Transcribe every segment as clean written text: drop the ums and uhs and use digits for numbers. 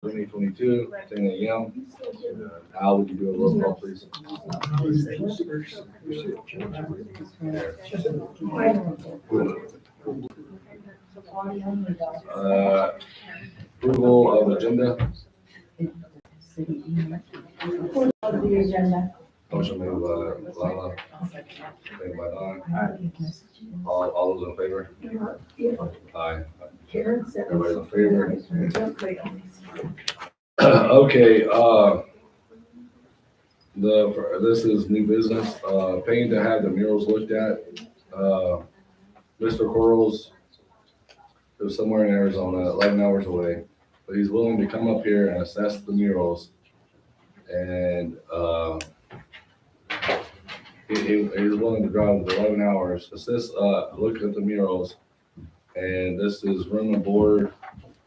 2022, Tina Young. Al, would you do a roll call, please? Approval of agenda. Of the agenda. Motion made by Lala, second by Don. All those in favor? Aye. Everybody's in favor? Okay, this is new business, paying to have the murals looked at. Mr. Corals is somewhere in Arizona, 11 hours away, but he's willing to come up here and assess the murals. And, he's willing to drive 11 hours, assist, look at the murals. And this is room and board,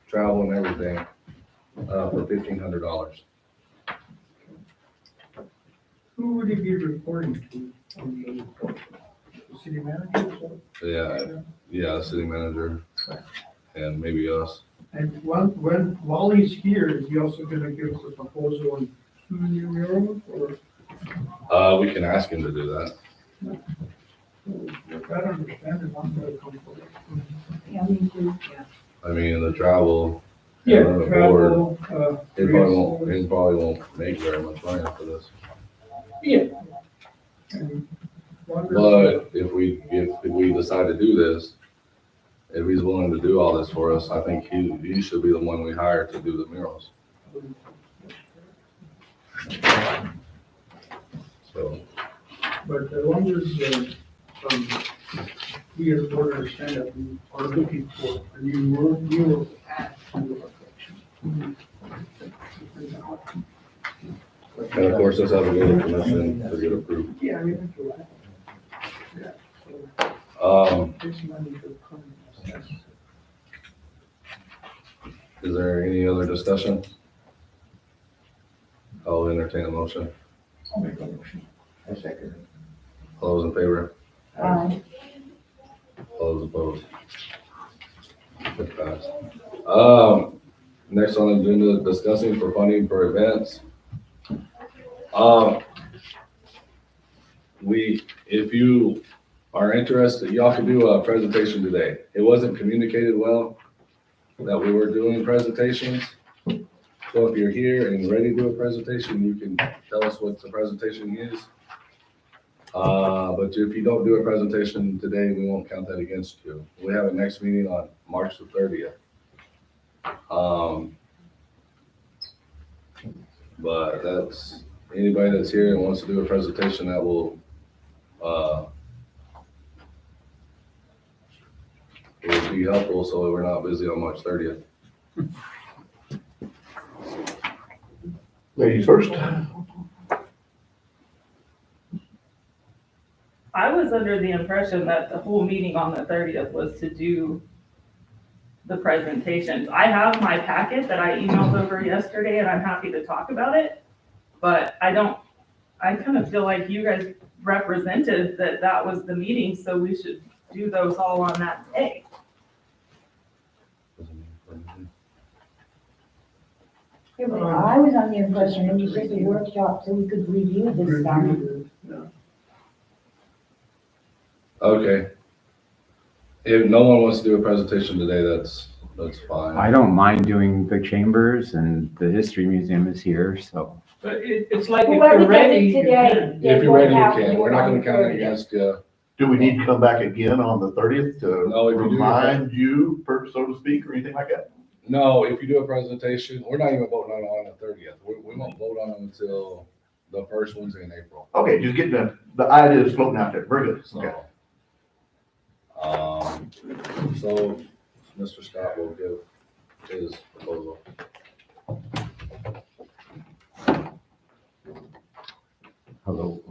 travel and everything, for $1,500. Who would he be reporting to on the report? The city manager? Yeah, city manager and maybe us. And while he's here, is he also gonna give us a proposal on 2 new murals or? We can ask him to do that. I don't understand it, I'm very comfortable. Yeah, me too. I mean, the travel. Yeah, and the board, travel, He probably won't make very much money for this. yeah. And But if we decide to do this, if he's willing to do all this for us, I think he should be the one we hire to do the murals. So, But as long as, we as a board understand that we are looking for a new mural to add to our collection. and of course, this has to go to commission to get approved. Yeah, I mean, that's right. Yeah, so it's money to come and assess. Is there any other discussion? I'll entertain a motion. I'll make a motion. I second it. All those in favor? Aye. All those opposed? It passed. Next on the agenda, discussing for funding for events. If you are interested, y'all can do a presentation today. It wasn't communicated well that we were doing presentations. So if you're here and ready to do a presentation, you can tell us what the presentation is. But if you don't do a presentation today, we won't count that against you. We have a next meeting on March the 30th. But that's, anybody that's here and wants to do a presentation, that will, it would be helpful so that we're not busy on March 30th. Ladies first. I was under the impression that the whole meeting on the 30th was to do the presentations. I have my packet that I emailed over yesterday and I'm happy to talk about it. But I kind of feel like you guys represented that was the meeting, so we should do those all on that day. Yeah, but I was on the impression it was just a workshop so we could review this stuff. Yeah. Okay. If no one wants to do a presentation today, that's fine. I don't mind doing the chambers, and the History Museum is here, so. But it's like if Whoever you're does ready, it you today. can. If you're ready, you Have to can. do We're it not on gonna the count it 30th. against you. Do we need to come back again on the 30th to No, if you do your- remind you, so to speak, or anything like that? No, if you do a presentation, we're not even voting on the 30th. We won't vote on them until the first Wednesday in April. Okay, just getting the idea is floating out there. Very good. So, Okay. So Mr. Scott will give his proposal. Hello.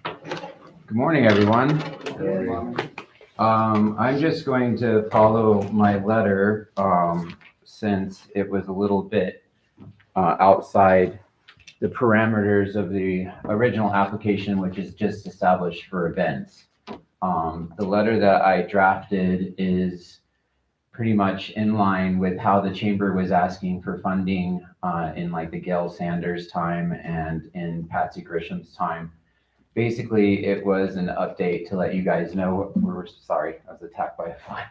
Good morning, everyone. I'm just going to follow my letter, since it was a little bit outside the parameters of the original application, which is just established for events. The letter that I drafted is pretty much in line with how the chamber was asking for funding in like the Gail Sanders time and in Patsy Grisham's time. Basically, it was an update to let you guys know what we're, sorry, I was attacked by a fly.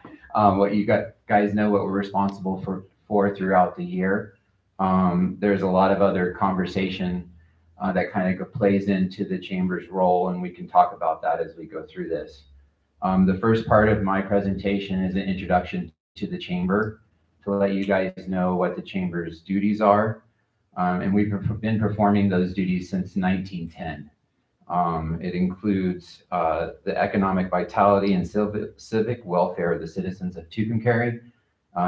What you guys know what we're responsible for throughout the year. There's a lot of other conversation that kind of plays into the chamber's role, and we can talk about that as we go through this. The first part of my presentation is an introduction to the chamber to let you guys know what the chamber's duties are. And we've been performing those duties since 1910. It includes the economic vitality and civic welfare of the citizens of Tucumcari,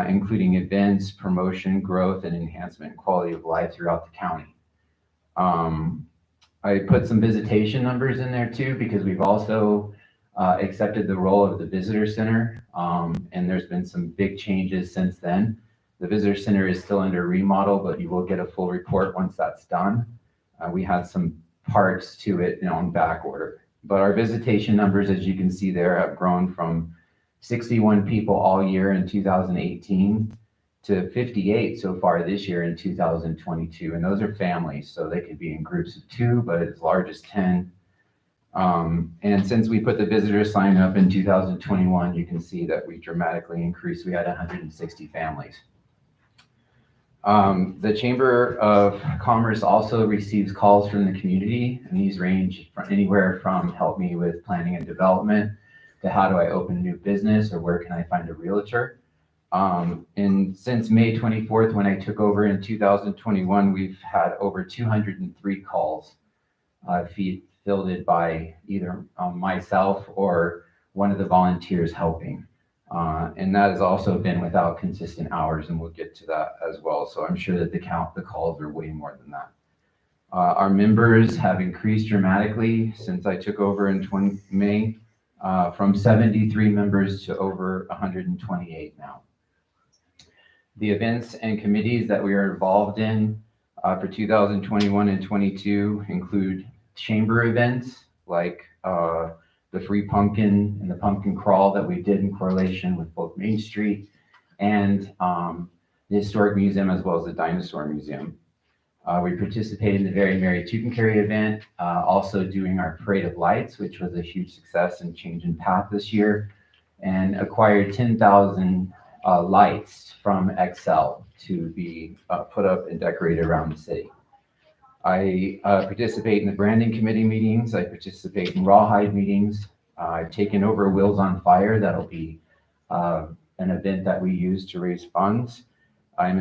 including events, promotion, growth, and enhancement and quality of life throughout the county. I put some visitation numbers in there too, because we've also accepted the role of the visitor center, and there's been some big changes since then. The visitor center is still under remodel, but you will get a full report once that's done. We had some parts to it in back order, but our visitation numbers, as you can see there, have grown from 61 people all year in 2018 to 58 so far this year in 2022, and those are families, so they could be in groups of 2, but as large as 10. And since we put the visitor sign up in 2021, you can see that we dramatically increased. We had 160 families. The Chamber of Commerce also receives calls from the community, and these range from anywhere from help me with planning and development to how do I open a new business or where can I find a realtor. And since May 24th, when I took over in 2021, we've had over 203 calls fielded by either myself or one of the volunteers helping. And that has also been without consistent hours, and we'll get to that as well. So I'm sure that the calls are way more than that. Our members have increased dramatically since I took over in May, from 73 members to over 128 now. The events and committees that we are involved in for 2021 and 22 include chamber events like the Free Pumpkin and the Pumpkin Crawl that we did in correlation with both Main Street and the Historic Museum, as well as the Dinosaur Museum. We participated in the Very Merry Tucumcari event, also doing our Parade of Lights, which was a huge success and change in path this year, and acquired 10,000 lights from Excel to be put up and decorated around the city. I participate in the branding committee meetings. I participate in Rawhide meetings. I've taken over Wheels on Fire. That'll be an event that we use to raise funds. I'm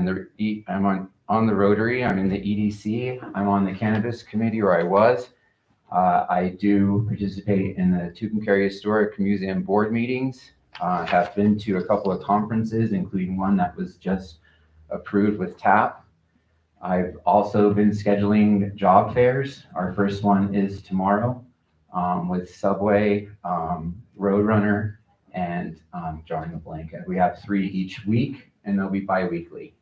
on the Rotary. I'm in the EDC. I'm on the Cannabis Committee, or I was. I do participate in the Tucumcari Historic Museum board meetings. Have been to a couple of conferences, including one that was just approved with TAP. I've also been scheduling job fairs. Our first one is tomorrow with Subway, Roadrunner, and drawing a blanket. We have 3 each week, and they'll be bi-weekly.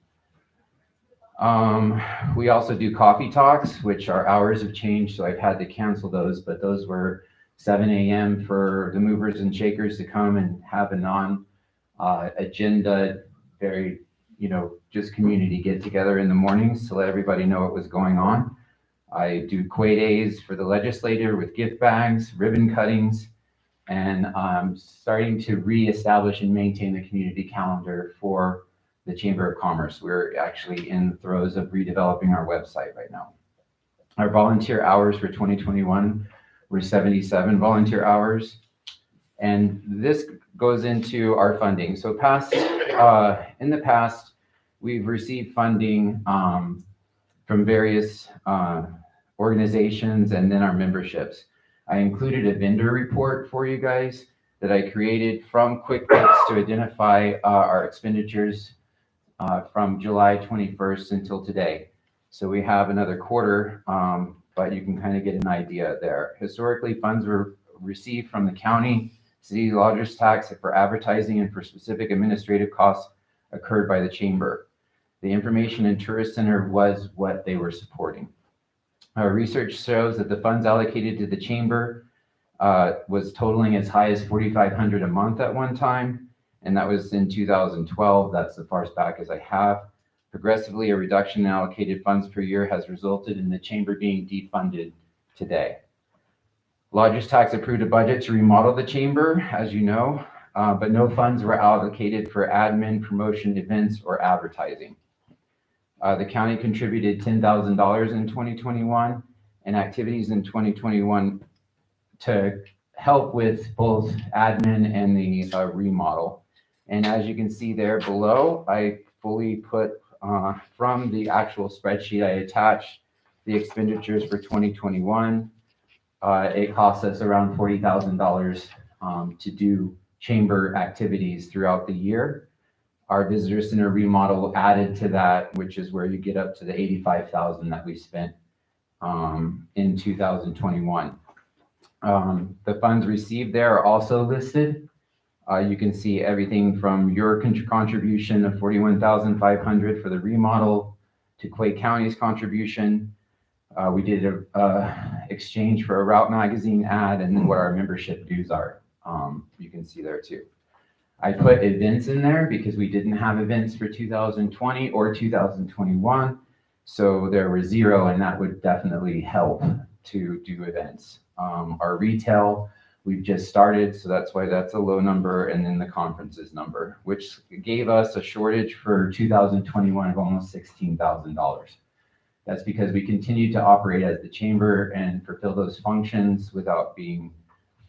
We also do coffee talks, which our hours have changed, so I've had to cancel those, but those were 7 a.m. for the movers and shakers to come and have a non-agenda, very, just community get together in the mornings to let everybody know what was going on. I do Quay Days for the legislature with gift bags, ribbon cuttings, and I'm starting to reestablish and maintain the community calendar for the Chamber of Commerce. We're actually in the throes of redeveloping our website right now. Our volunteer hours for 2021 were 77 volunteer hours. And this goes into our funding. So in the past, we've received funding from various organizations and then our memberships. I included a vendor report for you guys that I created from QuickBooks to identify our expenditures from July 21st until today. So we have another quarter, but you can kind of get an idea there. Historically, funds were received from the county, city lodgers tax for advertising and for specific administrative costs occurred by the chamber. The Information and Tourist Center was what they were supporting. Our research shows that the funds allocated to the chamber was totaling as high as $4,500 a month at one time, and that was in 2012. That's the farthest back as I have. Progressively, a reduction in allocated funds per year has resulted in the chamber being defunded today. Lodgers Tax approved a budget to remodel the chamber, as you know, but no funds were allocated for admin, promotion, events, or advertising. The county contributed $10,000 in 2021 and activities in 2021 to help with both admin and the remodel. And as you can see there below, I fully put from the actual spreadsheet, I attached the expenditures for 2021. It costs us around $40,000 to do chamber activities throughout the year. Our visitor center remodel added to that, which is where you get up to the $85,000 that we spent in 2021. The funds received there are also listed. You can see everything from your contribution of $41,500 for the remodel to Clay County's contribution. We did a exchange for a Route magazine ad and then what our membership dues are. You can see there too. I put events in there because we didn't have events for 2020 or 2021. So there were 0, and that would definitely help to do events. Our retail, we've just started, so that's why that's a low number, and then the conferences number, which gave us a shortage for 2021 of almost $16,000. That's because we continued to operate as the chamber and fulfill those functions without being,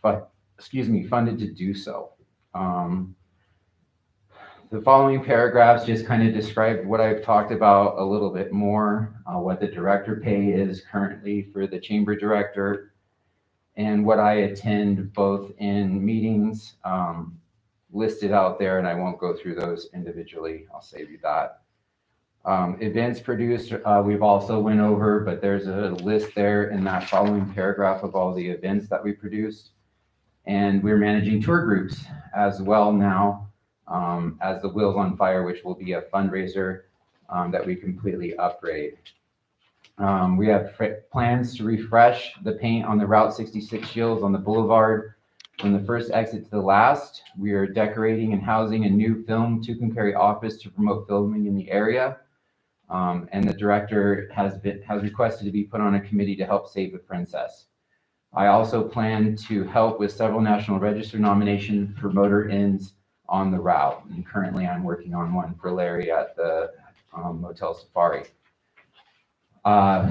funded to do so. The following paragraphs just kind of describe what I've talked about a little bit more, what the director pay is currently for the chamber director, and what I attend both in meetings listed out there, and I won't go through those individually. I'll save you that. Events produced, we've also went over, but there's a list there in that following paragraph of all the events that we produced. And we're managing tour groups as well now as the Wheels on Fire, which will be a fundraiser that we completely upgrade. We have plans to refresh the paint on the Route 66 shields on the boulevard from the first exit to the last. We are decorating and housing a new film Tucumcari office to promote filming in the area. And the director has requested to be put on a committee to help save the princess. I also plan to help with several National Register nominations for motor inns on the route. And currently I'm working on one for Larry at the Motel Safari.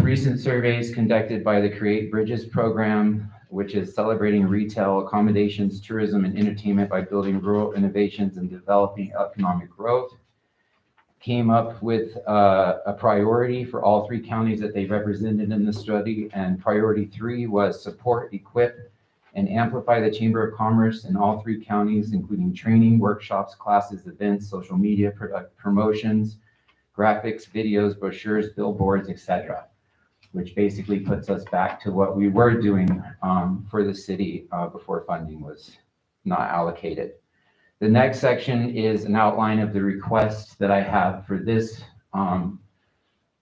Recent surveys conducted by the Create Bridges program, which is celebrating retail, accommodations, tourism, and entertainment by building rural innovations and developing economic growth, came up with a priority for all 3 counties that they represented in the study. And priority 3 was support, equip, and amplify the Chamber of Commerce in all 3 counties, including training, workshops, classes, events, social media promotions, graphics, videos, brochures, billboards, etc., which basically puts us back to what we were doing for the city before funding was not allocated. The next section is an outline of the requests that I have for this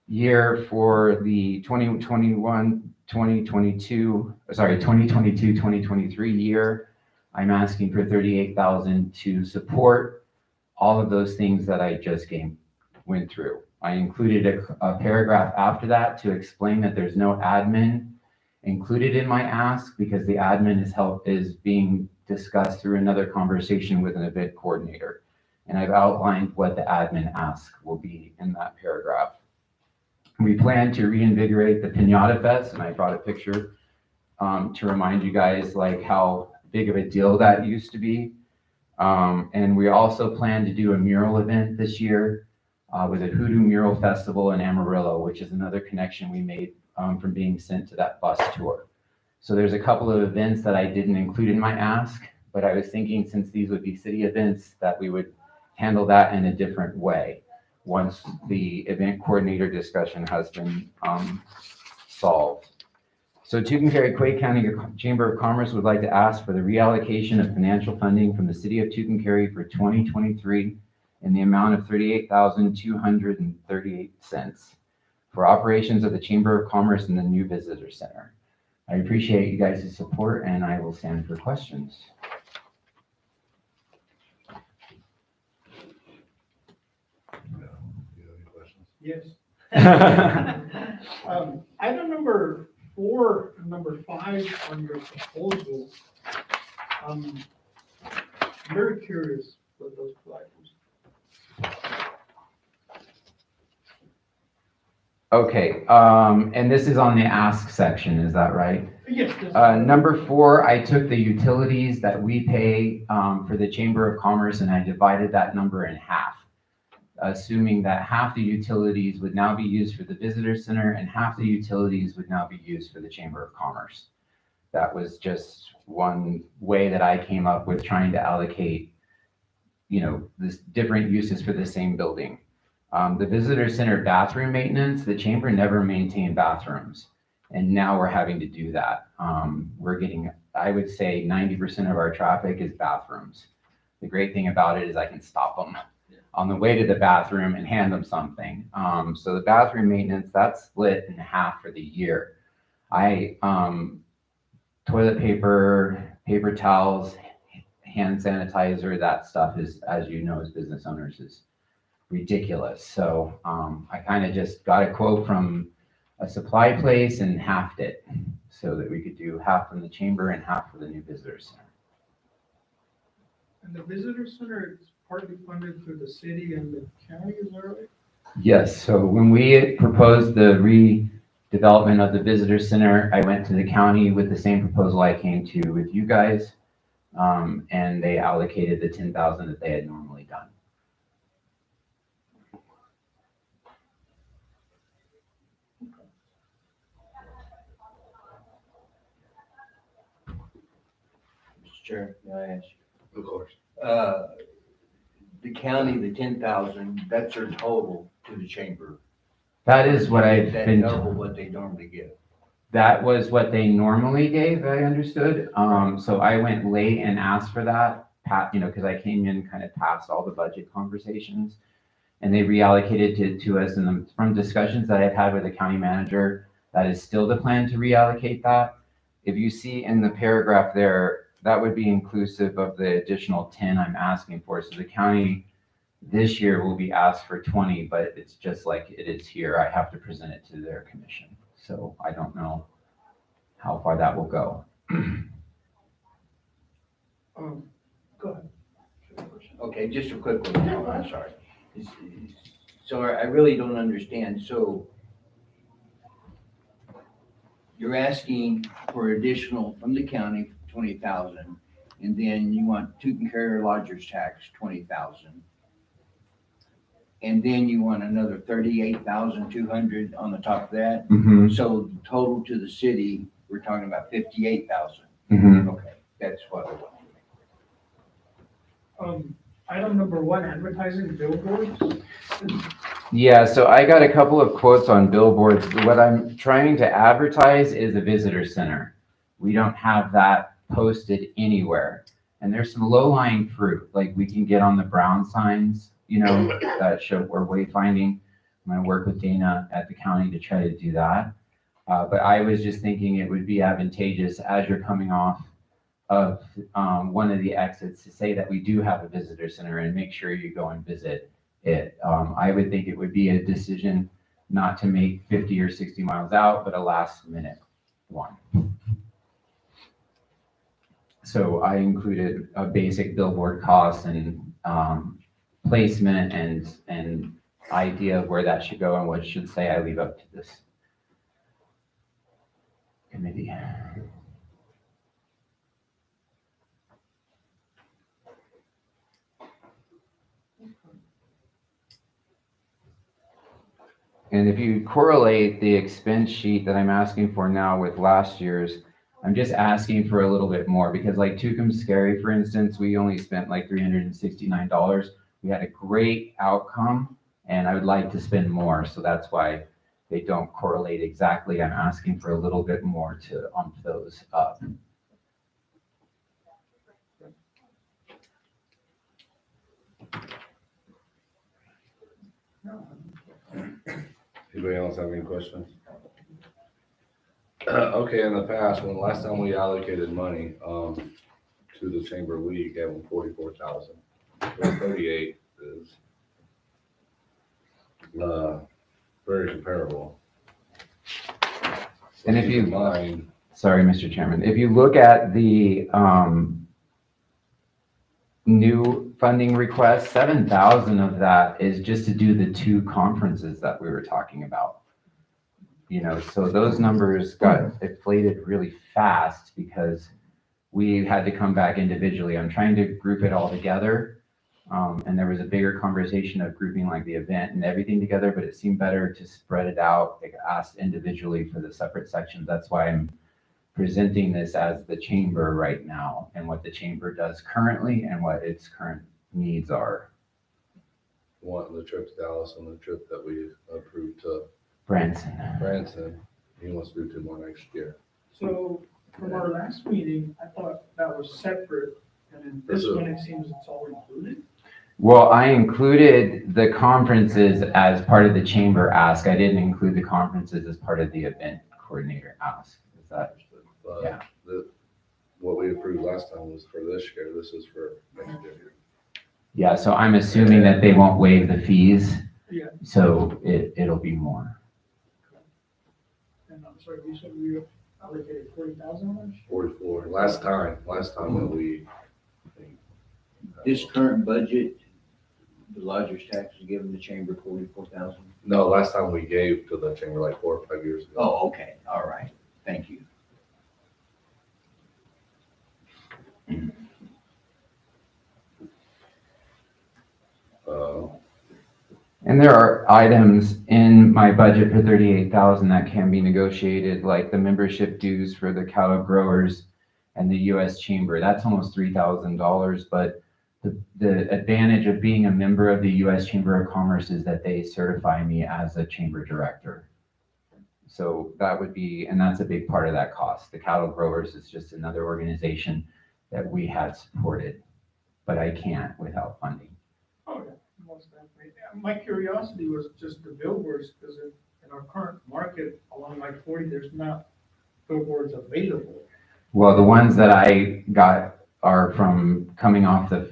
year for the 2022-2023 year. I'm asking for $38,000 to support all of those things that I just went through. I included a paragraph after that to explain that there's no admin included in my ask because the admin is being discussed through another conversation with an event coordinator. And I've outlined what the admin ask will be in that paragraph. We plan to reinvigorate the Piñata Fest, and I brought a picture to remind you guys like how big of a deal that used to be. And we also plan to do a mural event this year with a Hoodoo Mural Festival in Amarillo, which is another connection we made from being sent to that bus tour. So there's a couple of events that I didn't include in my ask, but I was thinking since these would be city events that we would handle that in a different way once the event coordinator discussion has been solved. So Tucumcari-Quay County Chamber of Commerce would like to ask for the reallocation of financial funding from the city of Tucumcari for 2023 in the amount of $38,238 for operations of the Chamber of Commerce and the new visitor center. I appreciate you guys' support and I will stand for questions. Yes. Item number 4 and number 5 on your proposal, I'm very curious what those two items. Okay, and this is on the ask section, is that right? Yes. Number 4, I took the utilities that we pay for the Chamber of Commerce and I divided that number in half, assuming that half the utilities would now be used for the visitor center and half the utilities would now be used for the Chamber of Commerce. That was just one way that I came up with trying to allocate, this different uses for the same building. The visitor center bathroom maintenance, the chamber never maintained bathrooms. And now we're having to do that. We're getting, I would say 90% of our traffic is bathrooms. The great thing about it is I can stop them on the way to the bathroom and hand them something. So the bathroom maintenance, that's split in half for the year. Toilet paper, paper towels, hand sanitizer, that stuff is, as you know, as business owners, is ridiculous. So I kind of just got a quote from a supply place and halved it so that we could do half from the chamber and half for the new visitor center. And the visitor center is partly funded through the city and the county, is that right? Yes, so when we proposed the redevelopment of the visitor center, I went to the county with the same proposal I came to with you guys. And they allocated the 10,000 that they had normally done. Mr. Chair, may I ask Of course. you? The county, the 10,000, that's their total to the chamber. That is what I've That been double told. what they normally give. That was what they normally gave, I understood. So I went late and asked for that, because I came in kind of past all the budget conversations. And they reallocated it to us, and from discussions that I've had with the county manager, that is still the plan to reallocate that. If you see in the paragraph there, that would be inclusive of the additional 10 I'm asking for. So the county this year will be asked for 20, but it's just like it is here. I have to present it to their commission. So I don't know how far that will go. Go ahead. Okay, just a quick one, I'm sorry. So I really don't understand, so you're asking for additional from the county, 20,000, and then you want taken care of lodger's tax, 20,000. And then you want another 38,200 on the top of that, so total to the city, we're talking about 58,000. Okay, that's what I want. Item number 1, advertising billboards. Yeah, so I got a couple of quotes on billboards. What I'm trying to advertise is a visitor center. We don't have that posted anywhere. And there's some low-lying fruit, like we can get on the brown signs, that show we're wayfinding. I'm gonna work with Dana at the county to try to do that. But I was just thinking it would be advantageous as you're coming off of one of the exits to say that we do have a visitor center and make sure you go and visit it. I would think it would be a decision not to make 50 or 60 miles out, but a last minute one. So I included a basic billboard cost and placement and idea of where that should go and what it should say. I leave up to this committee. And if you correlate the expense sheet that I'm asking for now with last year's, I'm just asking for a little bit more because like Tucumscary, for instance, we only spent like $369. We had a great outcome and I would like to spend more. So that's why they don't correlate exactly. I'm asking for a little bit more to ump those up. Anybody else have any questions? Okay, in the past, when last time we allocated money, to the chamber, we gave them 44,000. 38 is, very comparable. So And if keep you- in mind, Sorry, Mr. Chairman. If you look at the new funding request, 7,000 of that is just to do the 2 conferences that we were talking about. So those numbers got inflated really fast because we had to come back individually. I'm trying to group it all together. And there was a bigger conversation of grouping like the event and everything together, but it seemed better to spread it out, like ask individually for the separate sections. That's why I'm presenting this as the chamber right now and what the chamber does currently and what its current needs are. one, the trip to Dallas and the trip that we approved to Branson. Branson, he wants to do 2 more next year. So from our last meeting, I thought that was separate, and in this one, it seems it's all included. Well, I included the conferences as part of the chamber ask. I didn't include the conferences as part of the event coordinator ask. Is that? But Yeah. what we approved last time was for this year, this is for next year. Yeah, so I'm assuming that they won't waive the fees. Yeah. So it'll be more. And I'm sorry, you said we allocated $40,000? 44, last time that we. This current budget, the lodger's tax is giving the chamber 44,000? No, last time we gave to the chamber like 4 or 5 years ago. Oh, okay, all right, thank you. And there are items in my budget for 38,000 that can be negotiated, like the membership dues for the cattle growers and the U.S. Chamber. That's almost $3,000, but the advantage of being a member of the U.S. Chamber of Commerce is that they certify me as a chamber director. So that would be, and that's a big part of that cost. The cattle growers is just another organization that we had supported, but I can't without funding. Oh, yeah, most definitely. My curiosity was just the billboards, because in our current market along I-40, there's not billboards available. Well, the ones that I got are from coming off the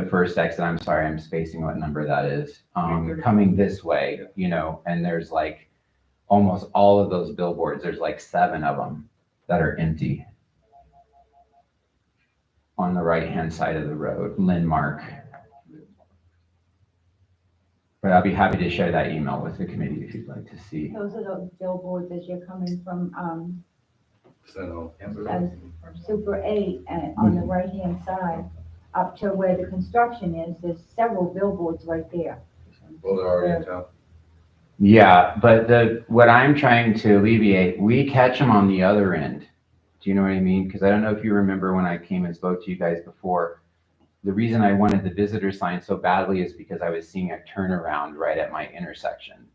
first exit. I'm sorry, I'm spacing what number that is. Coming this way, and there's like almost all of those billboards. There's like 7 of them that are empty on the right-hand side of the road, Landmark. But I'll be happy to share that email with the committee if you'd like to see. Those are those billboards as you're coming from, So, as Super 8 and on the right-hand side, up to where the construction is, there's several billboards right there. well, they're already in town. Yeah, but what I'm trying to alleviate, we catch them on the other end. Do you know what I mean? Because I don't know if you remember when I came and spoke to you guys before. The reason I wanted the visitor sign so badly is because I was seeing a turnaround right at my intersection.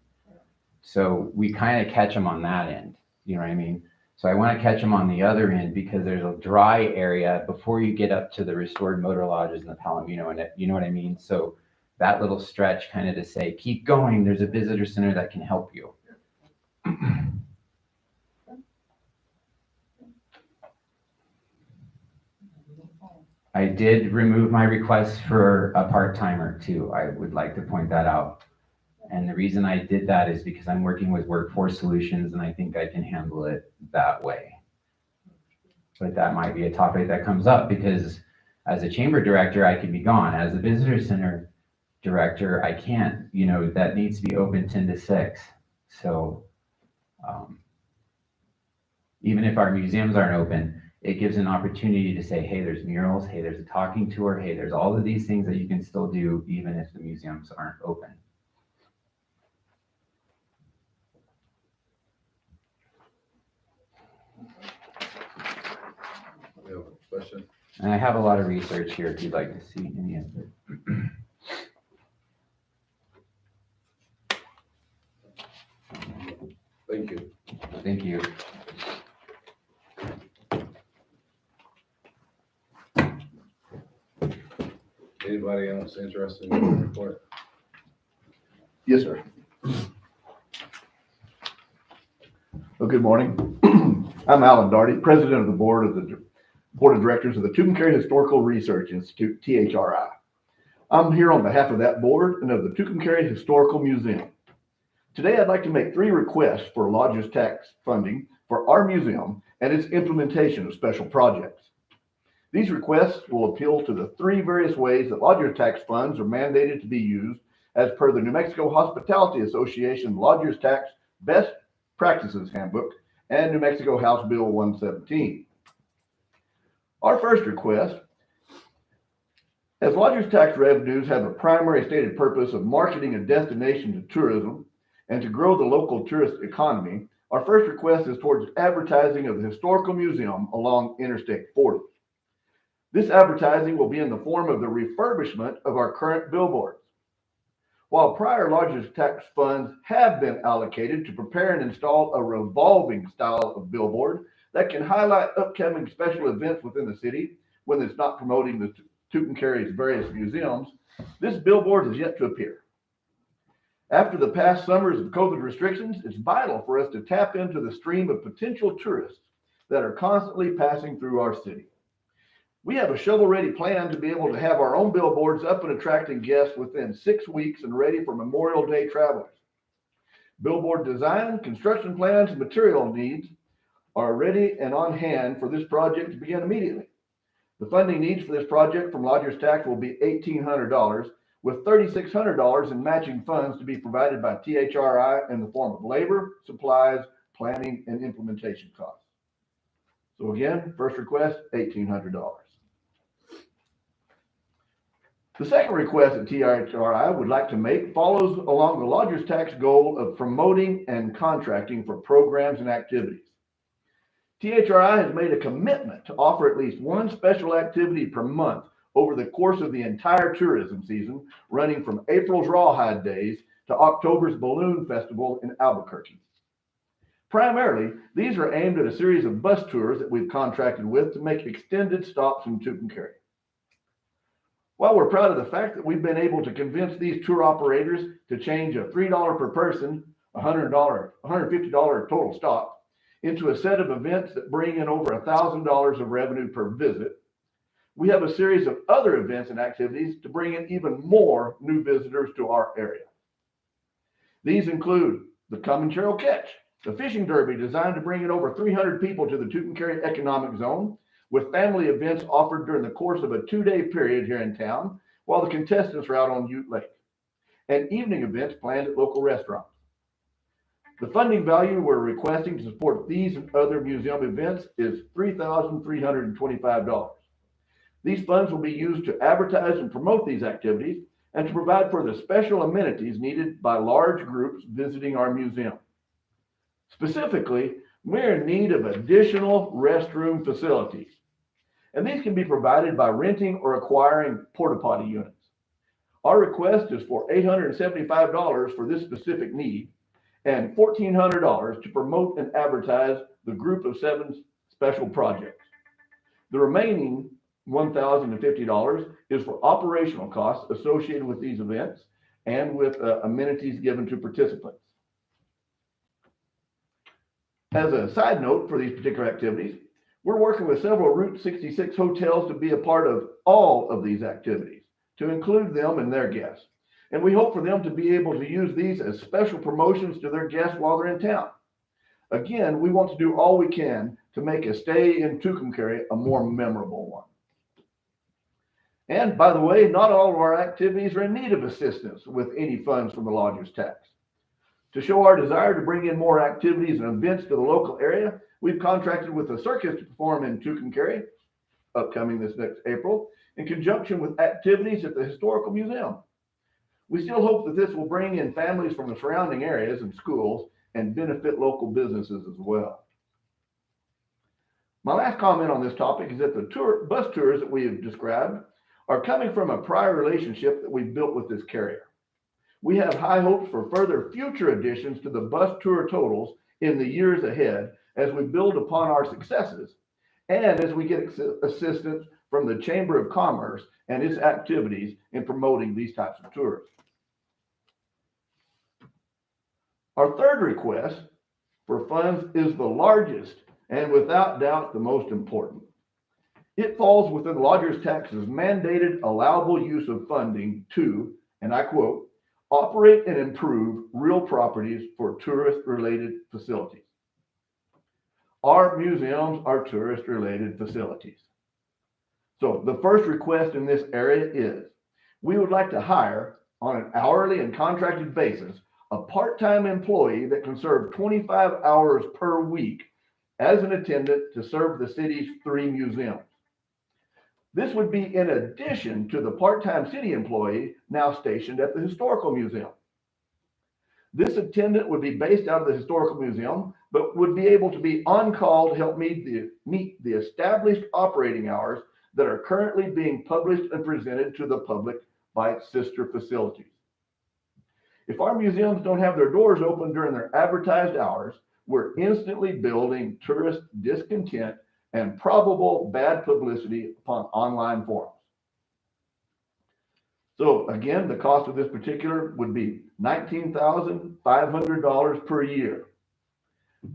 So we kind of catch them on that end. You know what I mean? So I want to catch them on the other end because there's a dry area before you get up to the restored motor lodges and the Palomino, and you know what I mean? So that little stretch kind of to say, keep going, there's a visitor center that can help you. I did remove my request for a part-timer too. I would like to point that out. And the reason I did that is because I'm working with Workforce Solutions and I think I can handle it that way. But that might be a topic that comes up because as a chamber director, I could be gone. As a visitor center director, I can't, that needs to be open 10 to 6. So even if our museums aren't open, it gives an opportunity to say, hey, there's murals, hey, there's a talking tour, hey, there's all of these things that you can still do even if the museums aren't open. You have a question? And I have a lot of research here if you'd like to see any of it. Thank you. Thank you. Anybody else interested in the report? Yes, sir. Well, good morning. I'm Alan Darty, President of the Board of Directors of the Tucumcari Historical Research Institute, THRI. I'm here on behalf of that board and of the Tucumcari Historical Museum. Today, I'd like to make 3 requests for lodgers tax funding for our museum and its implementation of special projects. These requests will appeal to the 3 various ways that lodgers tax funds are mandated to be used as per the New Mexico Hospitality Association Lodgers Tax Best Practices Handbook and New Mexico House Bill 117. Our first request, as lodgers tax revenues have a primary stated purpose of marketing a destination to tourism and to grow the local tourist economy, our first request is towards advertising of the Historical Museum along Interstate 40. This advertising will be in the form of the refurbishment of our current billboards. While prior lodgers tax funds have been allocated to prepare and install a revolving style of billboard that can highlight upcoming special events within the city when it's not promoting the Tucumcari's various museums, this billboard is yet to appear. After the past summers of COVID restrictions, it's vital for us to tap into the stream of potential tourists that are constantly passing through our city. We have a shovel-ready plan to be able to have our own billboards up and attracting guests within 6 weeks and ready for Memorial Day travelers. Billboard design, construction plans, and material needs are ready and on hand for this project to begin immediately. The funding needs for this project from lodgers tax will be $1,800, with $3,600 in matching funds to be provided by THRI in the form of labor, supplies, planning, and implementation costs. So again, first request, $1,800. The second request that THRI would like to make follows along the lodgers tax goal of promoting and contracting for programs and activities. THRI has made a commitment to offer at least 1 special activity per month over the course of the entire tourism season, running from April's Rawhide Days to October's Balloon Festival in Albuquerque. Primarily, these are aimed at a series of bus tours that we've contracted with to make extended stops in Tucumcari. While we're proud of the fact that we've been able to convince these tour operators to change a $3 per person, $150 total stop, into a set of events that bring in over $1,000 of revenue per visit, we have a series of other events and activities to bring in even more new visitors to our area. These include the Comanchero Catch, the fishing derby designed to bring in over 300 people to the Tucumcari Economic Zone, with family events offered during the course of a 2-day period here in town while the contestants are out on Ute Lake, and evening events planned at local restaurants. The funding value we're requesting to support these and other museum events is $3,325. These funds will be used to advertise and promote these activities and to provide for the special amenities needed by large groups visiting our museum. Specifically, we're in need of additional restroom facilities, and these can be provided by renting or acquiring porta potty units. Our request is for $875 for this specific need and $1,400 to promote and advertise the group of 7 special projects. The remaining $1,050 is for operational costs associated with these events and with amenities given to participants. As a side note for these particular activities, we're working with several Route 66 hotels to be a part of all of these activities, to include them and their guests. And we hope for them to be able to use these as special promotions to their guests while they're in town. Again, we want to do all we can to make a stay in Tucumcari a more memorable one. And by the way, not all of our activities are in need of assistance with any funds from the lodgers tax. To show our desire to bring in more activities and events to the local area, we've contracted with a circus to perform in Tucumcari, upcoming this next April, in conjunction with activities at the Historical Museum. We still hope that this will bring in families from the surrounding areas and schools and benefit local businesses as well. My last comment on this topic is that the bus tours that we have described are coming from a prior relationship that we've built with this carrier. We have high hopes for further future additions to the bus tour totals in the years ahead as we build upon our successes and as we get assistance from the Chamber of Commerce and its activities in promoting these types of tours. Our third request for funds is the largest and without doubt the most important. It falls within lodgers tax's mandated allowable use of funding to, and I quote, operate and improve real properties for tourist-related facilities. Our museums are tourist-related facilities. So the first request in this area is, we would like to hire on an hourly and contracted basis a part-time employee that can serve 25 hours per week as an attendant to serve the city's 3 museums. This would be in addition to the part-time city employee now stationed at the Historical Museum. This attendant would be based out of the Historical Museum, but would be able to be on call to help meet the established operating hours that are currently being published and presented to the public by its sister facilities. If our museums don't have their doors open during their advertised hours, we're instantly building tourist discontent and probable bad publicity upon online forums. So again, the cost of this particular would be $19,500 per year.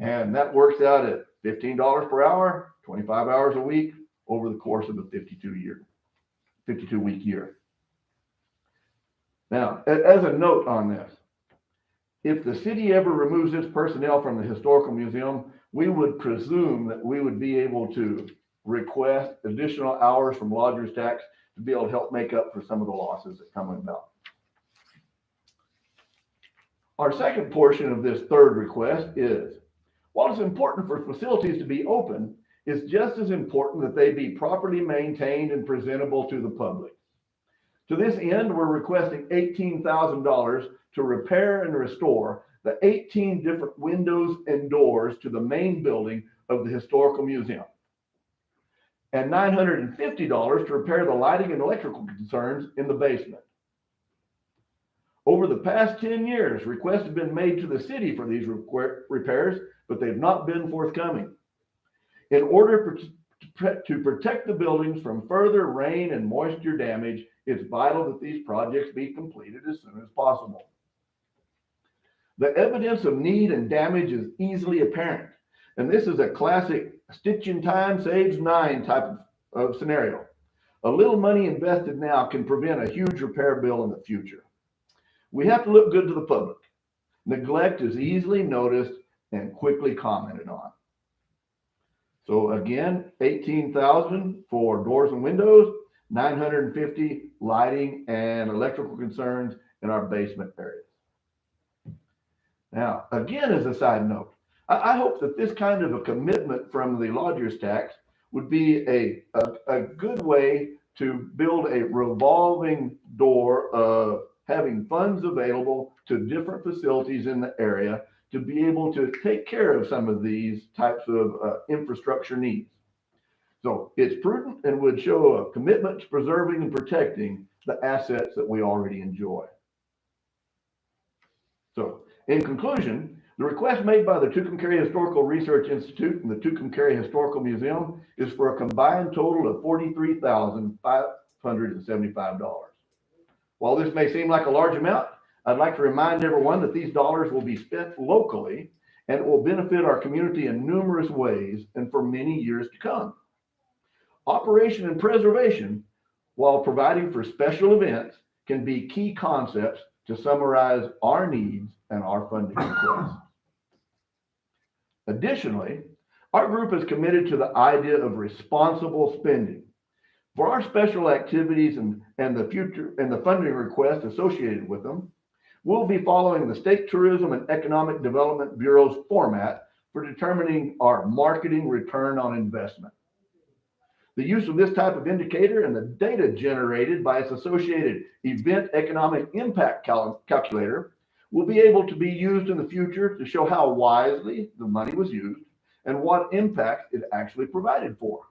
And that works out at $15 per hour, 25 hours a week over the course of the 52-week year. Now, as a note on this, if the city ever removes its personnel from the Historical Museum, we would presume that we would be able to request additional hours from lodgers tax to be able to help make up for some of the losses that come about. Our second portion of this third request is, while it's important for facilities to be open, it's just as important that they be properly maintained and presentable to the public. To this end, we're requesting $18,000 to repair and restore the 18 different windows and doors to the main building of the Historical Museum, and $950 to repair the lighting and electrical concerns in the basement. Over the past 10 years, requests have been made to the city for these repairs, but they've not been forthcoming. In order to protect the buildings from further rain and moisture damage, it's vital that these projects be completed as soon as possible. The evidence of need and damage is easily apparent, and this is a classic stitch in time saves 9 type of scenario. A little money invested now can prevent a huge repair bill in the future. We have to look good to the public. Neglect is easily noticed and quickly commented on. So again, $18,000 for doors and windows, $950 lighting and electrical concerns in our basement areas. Now, again, as a side note, I hope that this kind of a commitment from the lodgers tax would be a good way to build a revolving door of having funds available to different facilities in the area to be able to take care of some of these types of infrastructure needs. So it's prudent and would show a commitment to preserving and protecting the assets that we already enjoy. So in conclusion, the request made by the Tucumcari Historical Research Institute and the Tucumcari Historical Museum is for a combined total of $43,575. While this may seem like a large amount, I'd like to remind everyone that these dollars will be spent locally and will benefit our community in numerous ways and for many years to come. Operation and preservation, while providing for special events, can be key concepts to summarize our needs and our funding requests. Additionally, our group is committed to the idea of responsible spending. For our special activities and the funding requests associated with them, we'll be following the State Tourism and Economic Development Bureau's format for determining our marketing return on investment. The use of this type of indicator and the data generated by its associated Event Economic Impact Calculator will be able to be used in the future to show how wisely the money was used and what impact it actually provided for.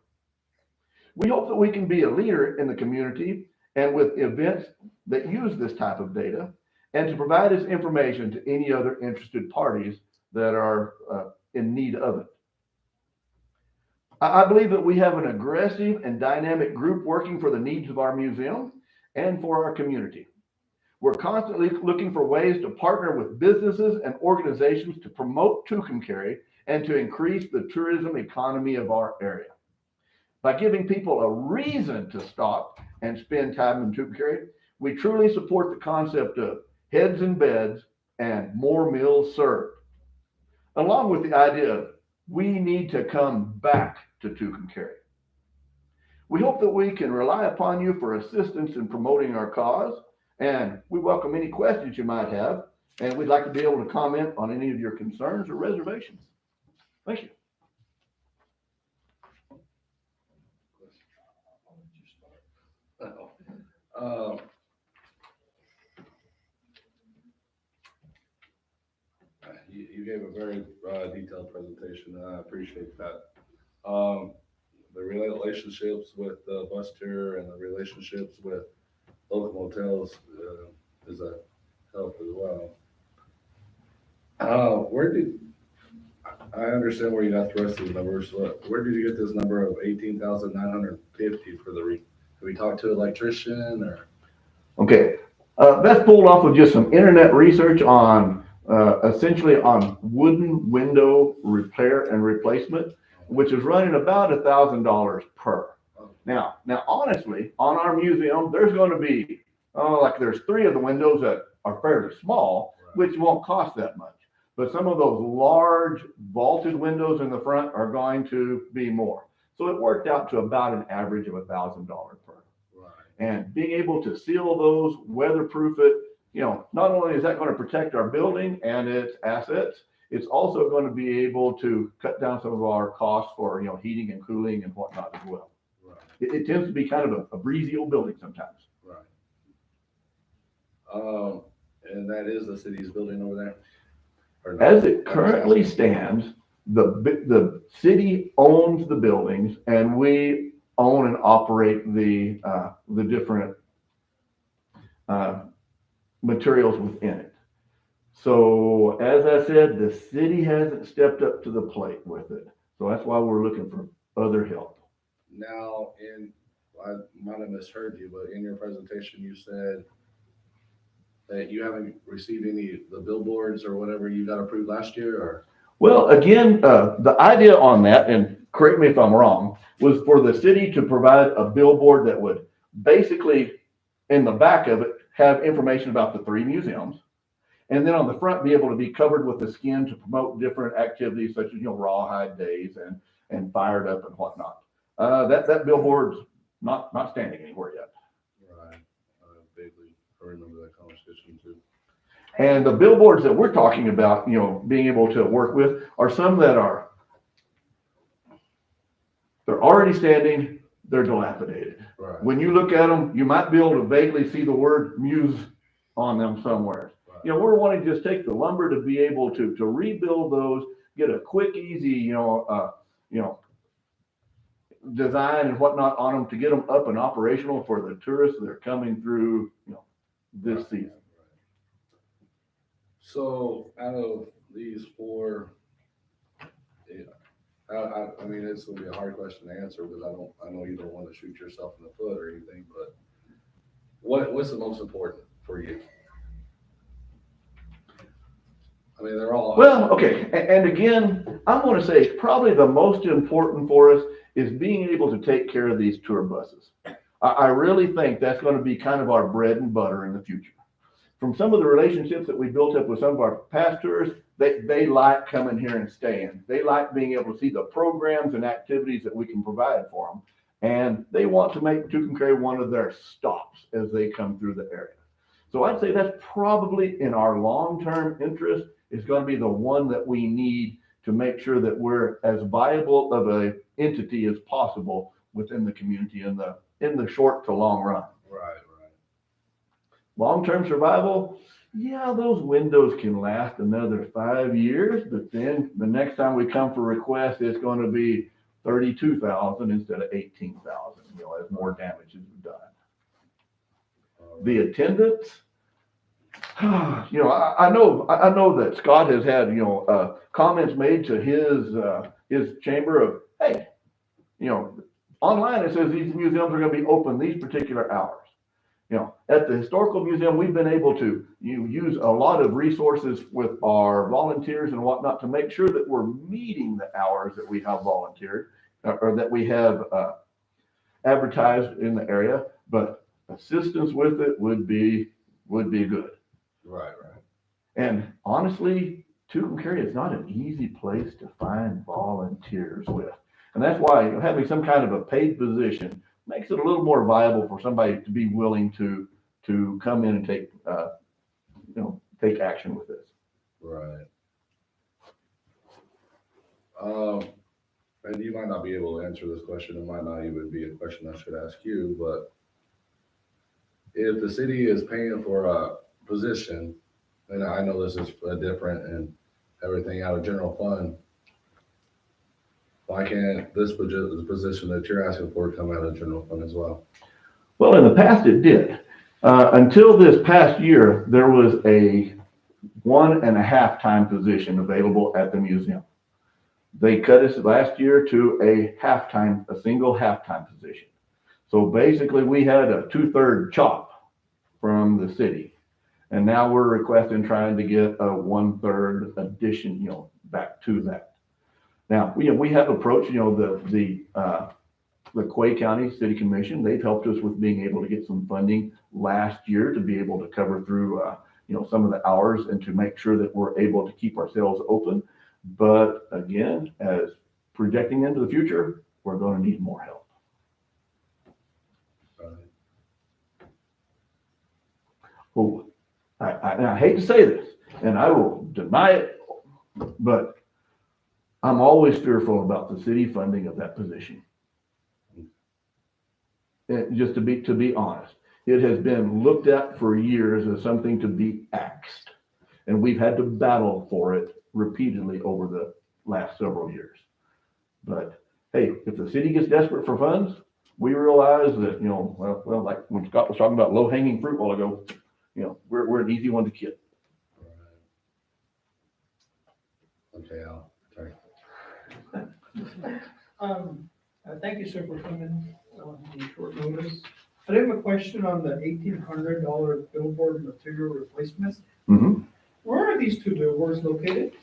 We hope that we can be a leader in the community and with events that use this type of data, and to provide this information to any other interested parties that are in need of it. I believe that we have an aggressive and dynamic group working for the needs of our museum and for our community. We're constantly looking for ways to partner with businesses and organizations to promote Tucumcari and to increase the tourism economy of our area. By giving people a reason to stop and spend time in Tucumcari, we truly support the concept of heads in beds and more meals served, along with the idea of we need to come back to Tucumcari. We hope that we can rely upon you for assistance in promoting our cause, and we welcome any questions you might have, and we'd like to be able to comment on any of your concerns or reservations. Thank you. You gave a very detailed presentation, and I appreciate that. The relationships with the bus tour and the relationships with local motels is a help as well. I understand where you got the rest of the numbers, but where did you get this number of 18,950 for the have we talked to an electrician or? Okay, that's pulled off of just some internet research on essentially on wooden window repair and replacement, which is running about $1,000 per. Now, honestly, on our museum, there's going to be, like there's 3 of the windows that are fairly small, which won't cost that much. But some of those large vaulted windows in the front are going to be more. So it worked out to about an average of $1,000 per. Right. And being able to seal those, weatherproof it, not only is that going to protect our building and its assets, it's also going to be able to cut down some of our costs for, heating and cooling and whatnot as well. Right. It tends to be kind of a breezy old building sometimes. Right. And that is the city's building over there? Or not? As it currently stands, the city owns the buildings and we own and operate the different materials within it. So as I said, the city hasn't stepped up to the plate with it. So that's why we're looking for other help. Now, I might have misheard you, but in your presentation, you said that you haven't received any of the billboards or whatever you got approved last year, or? Well, again, the idea on that, and correct me if I'm wrong, was for the city to provide a billboard that would basically, in the back of it, have information about the 3 museums. And then on the front, be able to be covered with the skin to promote different activities such as, Rawhide Days and Fired Up and whatnot. That billboard's not standing anywhere yet. Right. Vaguely, I remember that conversation too. And the billboards that we're talking about, being able to work with are some that they're already standing, they're dilapidated. Right. When you look at them, you might be able to vaguely see the word muse on them somewhere. Right. We're wanting to just take the lumber to be able to rebuild those, get a quick, easy, design and whatnot on them to get them up and operational for the tourists that are coming through, this season. So out of these 4, I mean, it's gonna be a hard question to answer because I know you don't want to shoot yourself in the foot or anything, but what's the most important for you? I mean, they're all. Well, okay. And again, I'm going to say probably the most important for us is being able to take care of these tour buses. I really think that's going to be kind of our bread and butter in the future. From some of the relationships that we built up with some of our past tours, they like coming here and staying. They like being able to see the programs and activities that we can provide for them. And they want to make Tucumcari one of their stops as they come through the area. So I'd say that's probably in our long-term interest is going to be the one that we need to make sure that we're as viable of an entity as possible within the community in the short to long run. Right. Long-term survival, yeah, those windows can last another 5 years, but then the next time we come for request, it's going to be 32,000 instead of 18,000, as more damage is done. The attendance, I know that Scott has had, comments made to his chamber of, hey, online it says these museums are going to be open these particular hours. You know, at the Historical Museum, we've been able to use a lot of resources with our volunteers and whatnot to make sure that we're meeting the hours that we have volunteered or that we have advertised in the area, but assistance with it would be good. Right. And honestly, Tucumcari is not an easy place to find volunteers with. And that's why having some kind of a paid position makes it a little more viable for somebody to be willing to come in and take, take action with this. Right. And you might not be able to answer this question. It might not even be a question I should ask you, but if the city is paying for a position, and I know this is different and everything out of general fund, why can't this position that you're asking for come out of general fund as well? Well, in the past it did. Until this past year, there was a 1.5 time position available at the museum. They cut us last year to a single half-time position. So basically we had a 2/3 chop from the city. And now we're requesting trying to get a 1/3 addition, back to that. Now, we have approached, the Quay County City Commission. They've helped us with being able to get some funding last year to be able to cover through, some of the hours and to make sure that we're able to keep ourselves open. But again, as projecting into the future, we're going to need more help. Oh, I hate to say this, and I will deny it, but I'm always fearful about the city funding of that position. And just to be honest, it has been looked at for years as something to be axed, and we've had to battle for it repeatedly over the last several years. But hey, if the city gets desperate for funds, we realize that, well, like when Scott was talking about low-hanging fruit a while ago, we're an easy one to get. Okay, Al, sorry. Thank you, sir, for coming on short notice. I have a question on the $1,800 billboard material replacement. Mm-hmm. Where are these two billboards located?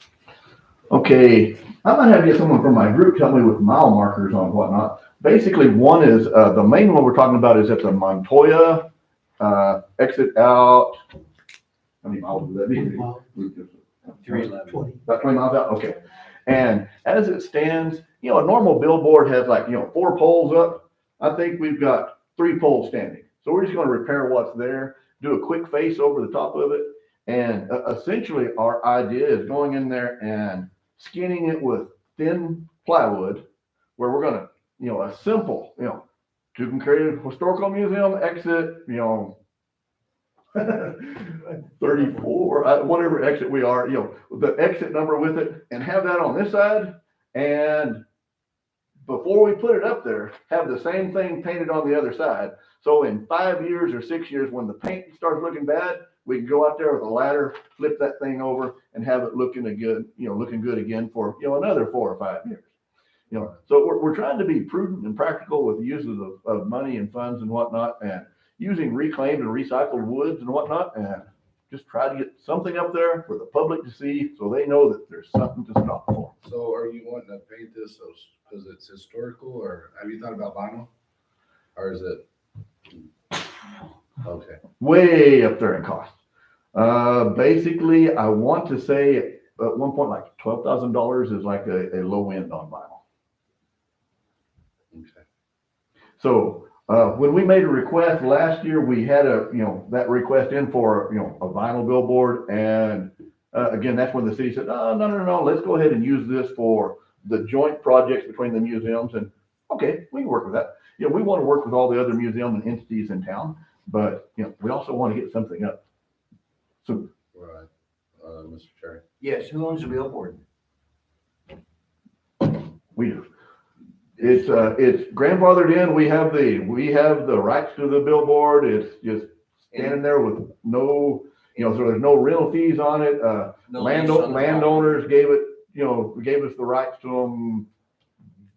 Okay, I might have to get someone from my group tell me with mile markers on whatnot. Basically, one is, the main one we're talking about is at the Montoya exit out. How many miles would that be? 311. About 20 miles out? Okay. And as it stands, a normal billboard has 4 poles up. I think we've got 3 poles standing. So we're just going to repair what's there, do a quick face over the top of it. And essentially our idea is going in there and skinning it with thin plywood where we're going to, a simple, Tucumcari Historical Museum exit, 34, whatever exit we are, the exit number with it, and have that on this side. And before we put it up there, have the same thing painted on the other side. So in 5 years or 6 years, when the paint starts looking bad, we can go out there with a ladder, flip that thing over, and have it looking good again for another 4 or 5 years. So we're trying to be prudent and practical with the uses of money and funds and whatnot, and using reclaimed and recycled woods and whatnot, and just try to get something up there for the public to see so they know that there's something to stop for. So are you wanting to paint this because it's historical, or have you thought about vinyl? Or is it? Okay. Way up there in cost. Basically, I want to say at one point, like $12,000 is like a low end on vinyl. Okay. So when we made a request last year, we had that request in for a vinyl billboard, and again, that's when the city said, oh, no, let's go ahead and use this for the joint projects between the museums. And okay, we can work with that. We want to work with all the other museum and entities in town, but we also want to get something up. So, Right. Mr. Cherry. Yes, who owns the billboard? we do. It's grandfathered in. We have the rights to the billboard. It's just standing there with no, so there's no rental fees on it. No lease on the Landowners gave us the rights to them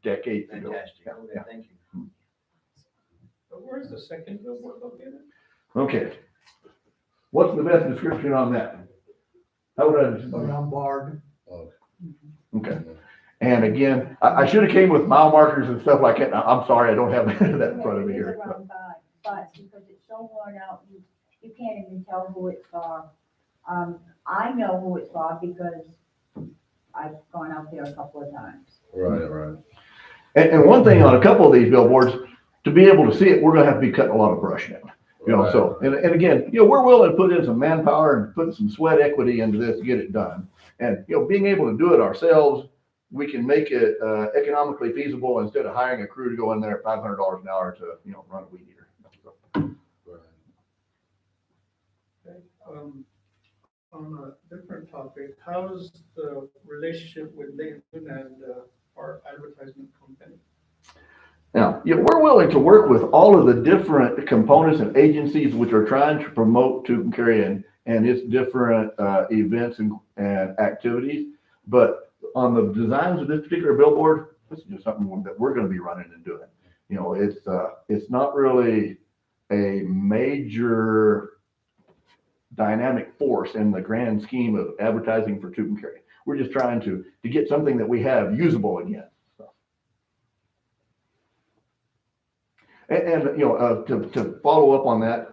decades ago. Fantastic. Okay, Yeah. thank you. Where's the second billboard located? Okay. What's the best description on that? How would I? Around barred. Okay. And again, I should have came with mile markers and stuff like that. I'm sorry, I don't have that in front of me It is here. around five, but because it's so worn out, you can't even tell who it's for. I know who it's for because I've gone out there a couple of times. Right. And one thing on a couple of these billboards, to be able to see it, we're gonna have to be cutting a lot of brush down. You know, so, and again, we're willing to put in some manpower and put some sweat equity into this to get it done. And, being able to do it ourselves, we can make it, economically feasible instead of hiring a crew to go in there at $500 an hour to, run a weed eater. Right. Okay, on a different topic, how's the relationship with Layton and our advertisement company? Now, we're willing to work with all of the different components and agencies which are trying to promote Tucumcari and its different events and activities. But on the designs of this particular billboard, this is just something that we're going to be running and doing. It's not really a major dynamic force in the grand scheme of advertising for Tucumcari. We're just trying to get something that we have usable again. And to follow up on that,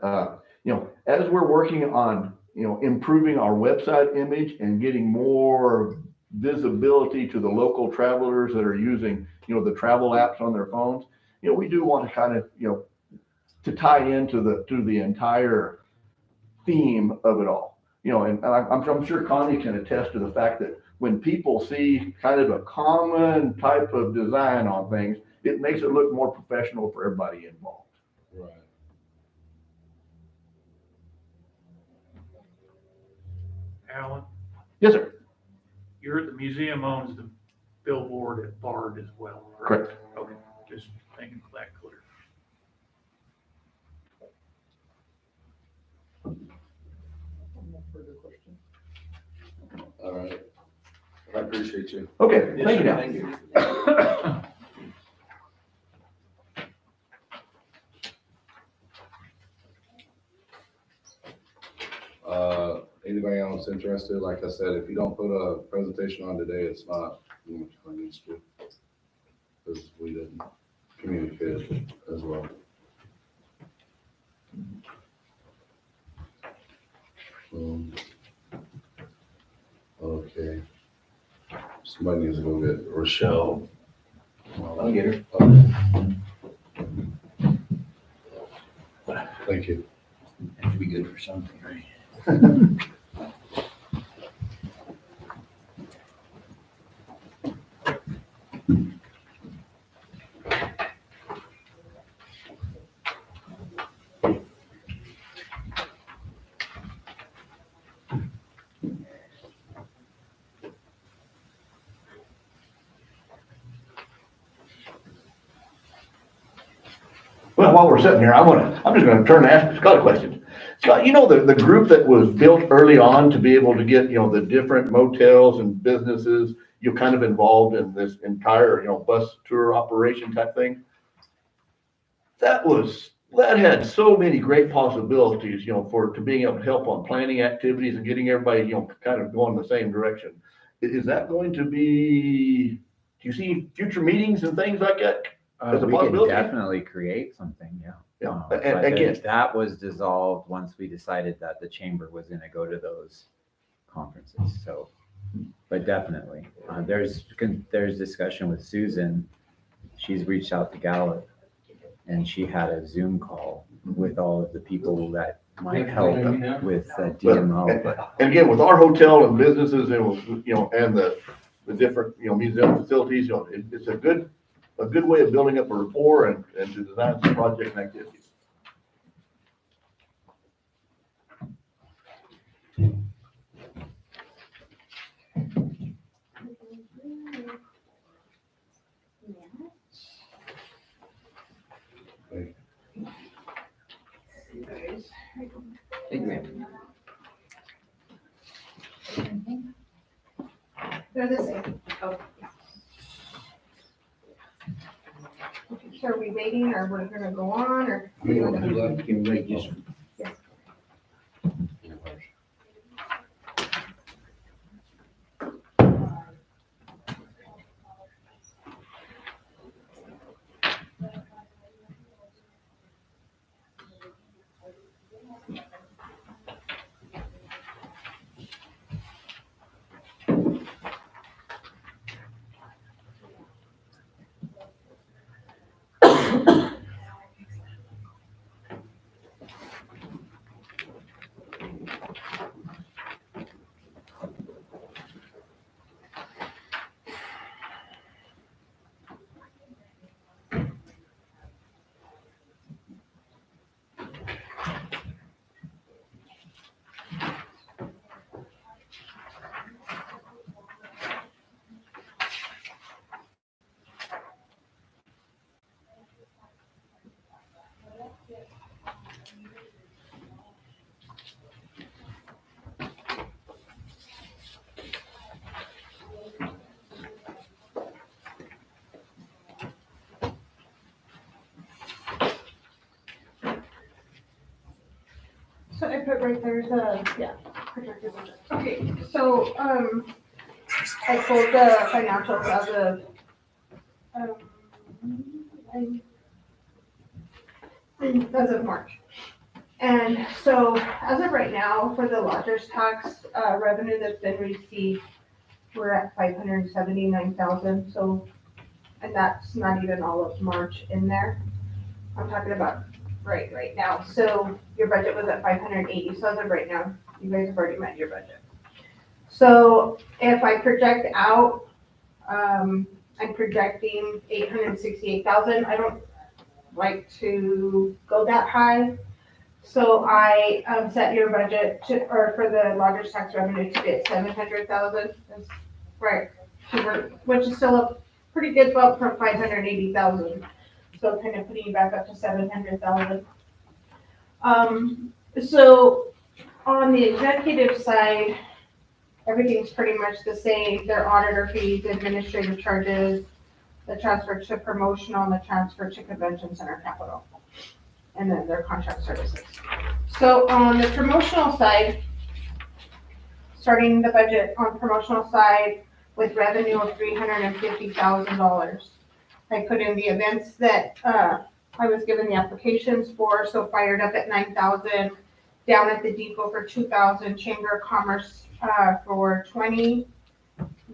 as we're working on, improving our website image and getting more visibility to the local travelers that are using, the travel apps on their phones, we do want to kind of, to tie into the entire theme of it all. And I'm sure Connie can attest to the fact that when people see kind of a common type of design on things, it makes it look more professional for everybody involved. Right. Alan, Yes, sir. the museum owns the billboard at Bard as well, right? Correct. Okay, just making that clear. No further questions? All right. I appreciate you. Okay, thank you now. Thank you. Anybody else interested? Like I said, if you don't put a presentation on today, it's not needs to, because we didn't communicate it as well. Okay. Somebody needs to go get Rochelle. I'll get her. Thank you. That should be good for something, right? Well, while we're sitting here, I'm just gonna turn and ask Scott a question. Scott, the group that was built early on to be able to get, the different motels and businesses, you're kind of involved in this entire, bus tour operation type thing. That had so many great possibilities, to being able to help on planning activities and getting everybody, kind of going the same direction. Is that going to be, do you see future meetings and things like that? As a We could possibility? definitely create something, yeah. Yeah, But and again, that was dissolved once we decided that the chamber was gonna go to those conferences, so. But definitely, there's discussion with Susan. She's reached out to Gallup and she had a Zoom call with all of the people that might help with DMO, but. and again, with our hotel and businesses and, and the different, museum facilities, it's a good way of building up a rapport and to design some project and activities. Thank you, ma'am. They're the same. Oh. So are we waiting or we're gonna go on or? You want to do that? Can we just Yes. So I put right there's a, yeah, projected budget. Okay, so, I pulled the financials as of March. And so as of right now, for the lodger's tax, revenue that's been received, we're at 579,000, so, and that's not even all of March in there. I'm talking about right now. So your budget was at 580, so as of right now, you guys have already met your budget. So if I project out, I'm projecting 868,000. I don't like to go that high. So I set your budget to, or for the lodger's tax revenue to be at 700,000. Right, which is still a pretty good bump from 580,000. So kind of putting you back up to 700,000. So on the executive side, everything's pretty much the same. Their auditor fees, administrative charges, the transfer to promotional, and the transfer to convention center capital, and then their contract services. So on the promotional side, starting the budget on promotional side with revenue of $350,000. I put in the events that I was given the applications for, so Fired Up at 9,000, Down at the Depot for 2,000, Chamber of Commerce for 20,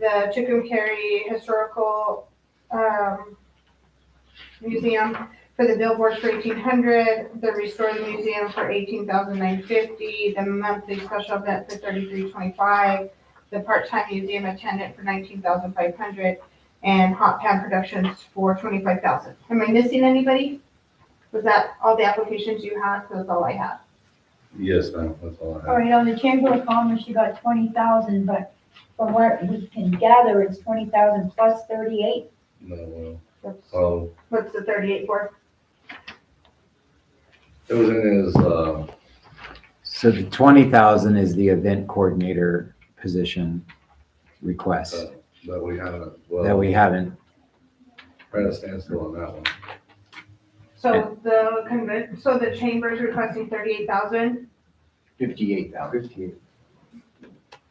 the Tucumcari Historical Museum for the billboards for 1,800, the Restore the Museum for 18,950, the monthly special event for 3,325, the part-time museum attendant for 19,500, and Hot Pan Productions for 25,000. Am I missing anybody? Was that all the applications you had? That's all I had. Yes, ma'am, that's all I All have. right, on the Chamber of Commerce, you got 20,000, but from what we can gather, it's 20,000 plus 38. No, That's- oh, What's the 38 for? it was in his, So the 20,000 is the event coordinator position request that we haven't, that well, we haven't. we're at a standstill on that one. So so the chamber's requesting 38,000. 58,000.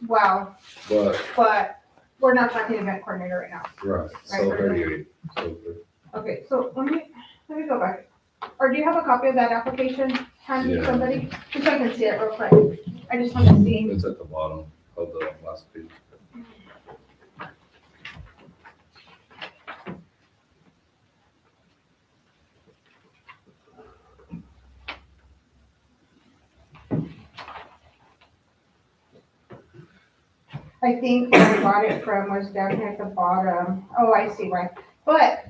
Wow, But, but we're not talking event coordinator right now. right, so Right. 38. So Okay, so let me go back. Or do you have a copy of that application handy, Yeah. somebody? Just so I can see it real quick. I just want to see. it's at the bottom of the last page. I think where I got it from was down here at the bottom. Oh, I see why. But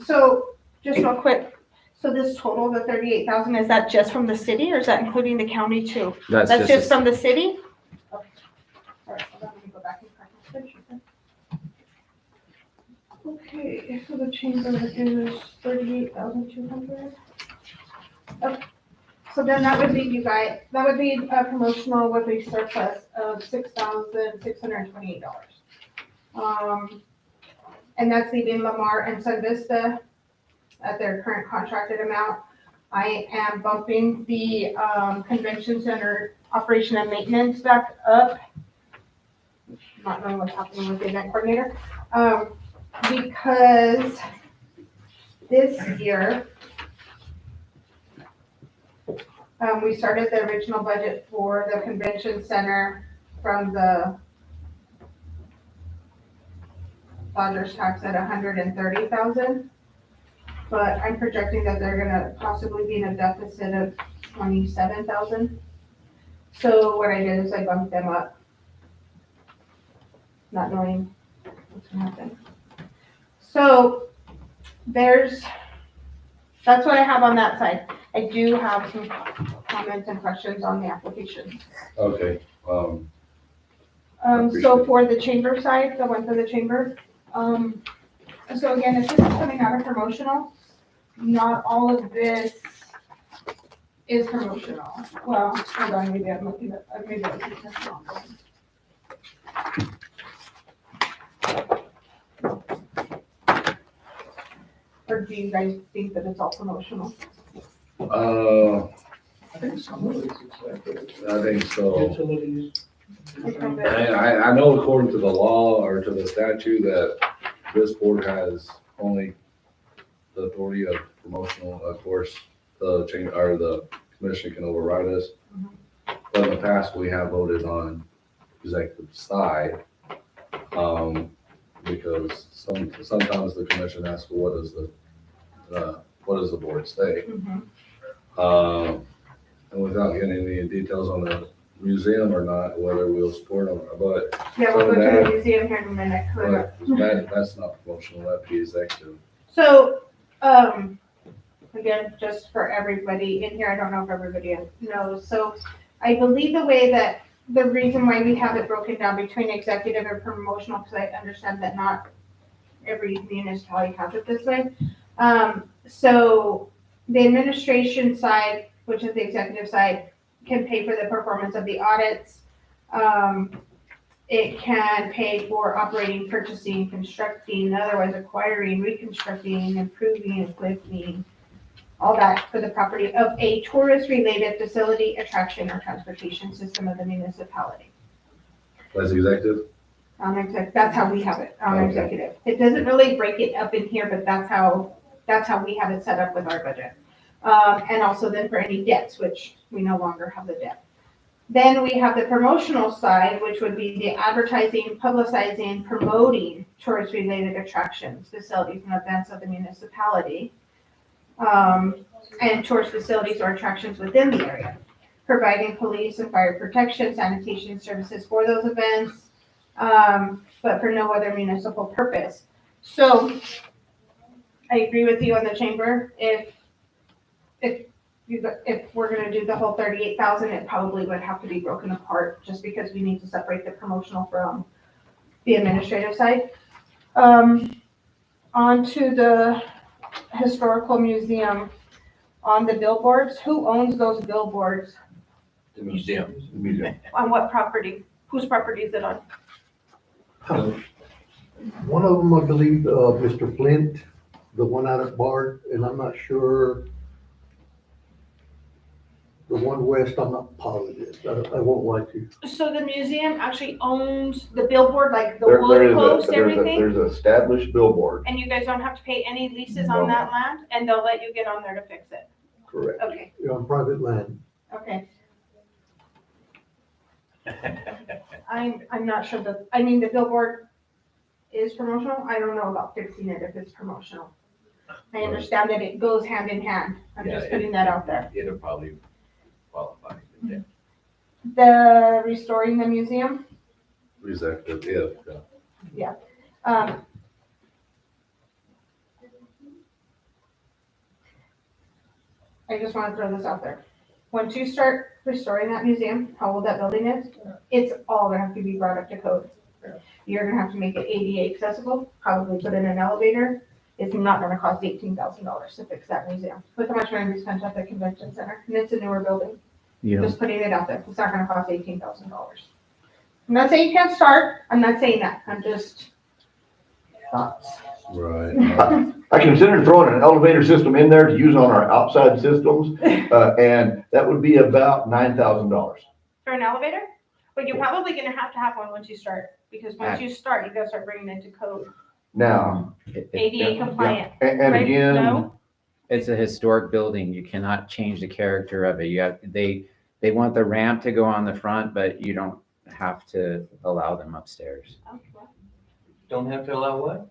so just real quick, so this total, the 38,000, is that just from the city or is that including the county too? That's just from the city? Okay. All right, hold on, let me go back and correct my spreadsheet then. Okay, so the chamber is 38,200. Okay. So then that would be, you guys, that would be a promotional with a surplus of $6,628. And that's leaving Lamar and Sun Vista at their current contracted amount. I am bumping the convention center operation and maintenance back up. Not knowing what's happening with the event coordinator. Because this year, we started the original budget for the convention center from the lodger's tax at 130,000. but I'm projecting that they're gonna possibly be in a deficit of 27,000. So what I did is I bumped them up, not knowing what's gonna happen. So that's what I have on that side. I do have some comments and questions on the application. Okay, So Appreciate it. for the chamber side, the one for the chamber, so again, if this is coming out of promotional, not all of this is promotional. Well, hold on, maybe I'm looking at, maybe I was looking at the wrong one. Or do you guys think that it's all promotional? I think some of it's executive. I think so. Utilities. I know according to the law or to the statute that this board has only the authority of promotional, of course, the change, or the commission can override us. But in the past, we have voted on executive side, because sometimes the commission asks, well, what does the board say? And without getting any details on the museum or not, whether we'll support them, but Yeah, we'll go to the museum here in a minute. that's not promotional, that'd be executive. So, again, just for everybody in here, I don't know if everybody knows, so I believe the reason why we have it broken down between executive and promotional, because I understand that not every municipality has it this way. So the administration side, which is the executive side, can pay for the performance of the audits. It can pay for operating, purchasing, constructing, otherwise acquiring, reconstructing, improving, equipping, all that for the property of a tourist-related facility, attraction, or transportation system of the municipality. That's executive? That's how we have it on Okay. executive. It doesn't really break it up in here, but that's how we have it set up with our budget. And also then for any debts, which we no longer have the debt. Then we have the promotional side, which would be the advertising, publicizing, promoting tourist-related attractions, facilities, and events of the municipality, and tourist facilities or attractions within the area, providing police and fire protection, sanitation services for those events, but for no other municipal purpose. So I agree with you on the chamber. If we're gonna do the whole 38,000, it probably would have to be broken apart, just because we need to separate the promotional from the administrative side. On to the historical museum, on the billboards, who owns those billboards? The museum. On what property? Whose property is it on? One of them, I believe, Mr. Flint, the one out at Bard, and I'm not sure. The one west, I'm not positive. I won't lie to you. So the museum actually owns the billboard, like the There wood is post, a, everything? there's an established billboard, And you guys don't have to pay any leases No. on that land, and they'll let you get on there to fix it? correct. Okay, You're on private land. okay. I'm not sure the billboard is promotional. I don't know about fixing it if it's promotional. I understand that it goes hand in hand. I'm just putting that out there. It'll probably qualify. Yeah. The restoring the museum, Executive, yeah. I just want to throw this out there. Once you start restoring that museum, how old that building is, it's all gonna have to be brought up to code. You're gonna have to make it ADA accessible, probably put in an elevator. It's not gonna cost $18,000 to fix that museum. Look how much money we spent at the convention center, and it's a newer building. You know, Just putting it out there, it's not gonna cost $18,000. I'm not saying you can't start, I'm not saying that, I'm just thoughts. Right. I considered throwing an elevator system in there to use on our outside systems, and that would be about $9,000. For an elevator? But you're probably gonna have to have one once you start, because once you start, you gotta start bringing it to code, Now, ADA compliant. and Right? again, No? it's a historic building. You cannot change the character of it. They want the ramp to go on the front, but you don't have to allow them upstairs. Don't have to allow what?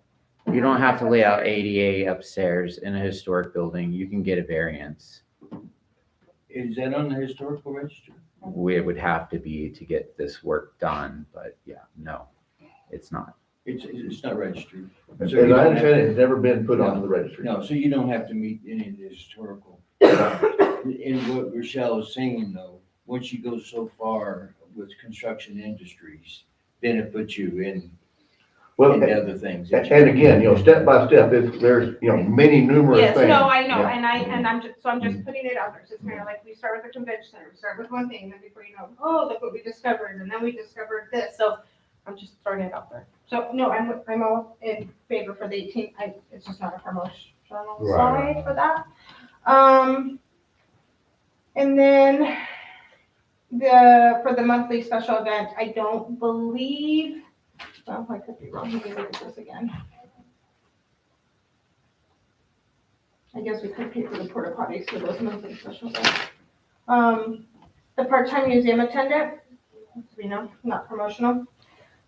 You don't have to lay out ADA upstairs in a historic building. You can get a variance. Is that on the historical register? It would have to be to get this work done, but yeah, no, it's not. It's not registered. As So you I don't understand have it, it's never been put on the registry. No, so you don't have to meet any of the historical. In what Rochelle is saying though, once you go so far with construction industries, then it puts you in Well, into other things. and again, step by step, there's, many numerous Yes, things. no, I know, Yeah. and I'm just putting it out there, so it's kind of like, we start with the convention center, we start with one thing, then before you know, oh, look what we discovered, and then we discovered this, so I'm just throwing it out there. So, no, I'm all in favor for the 18th, it's just not a promotional Right. side for that. And then for the monthly special event, I don't believe, well, I could be wrong, let me look at this again. I guess we could pay for the porta potties for those monthly special events. The part-time museum attendant, not promotional.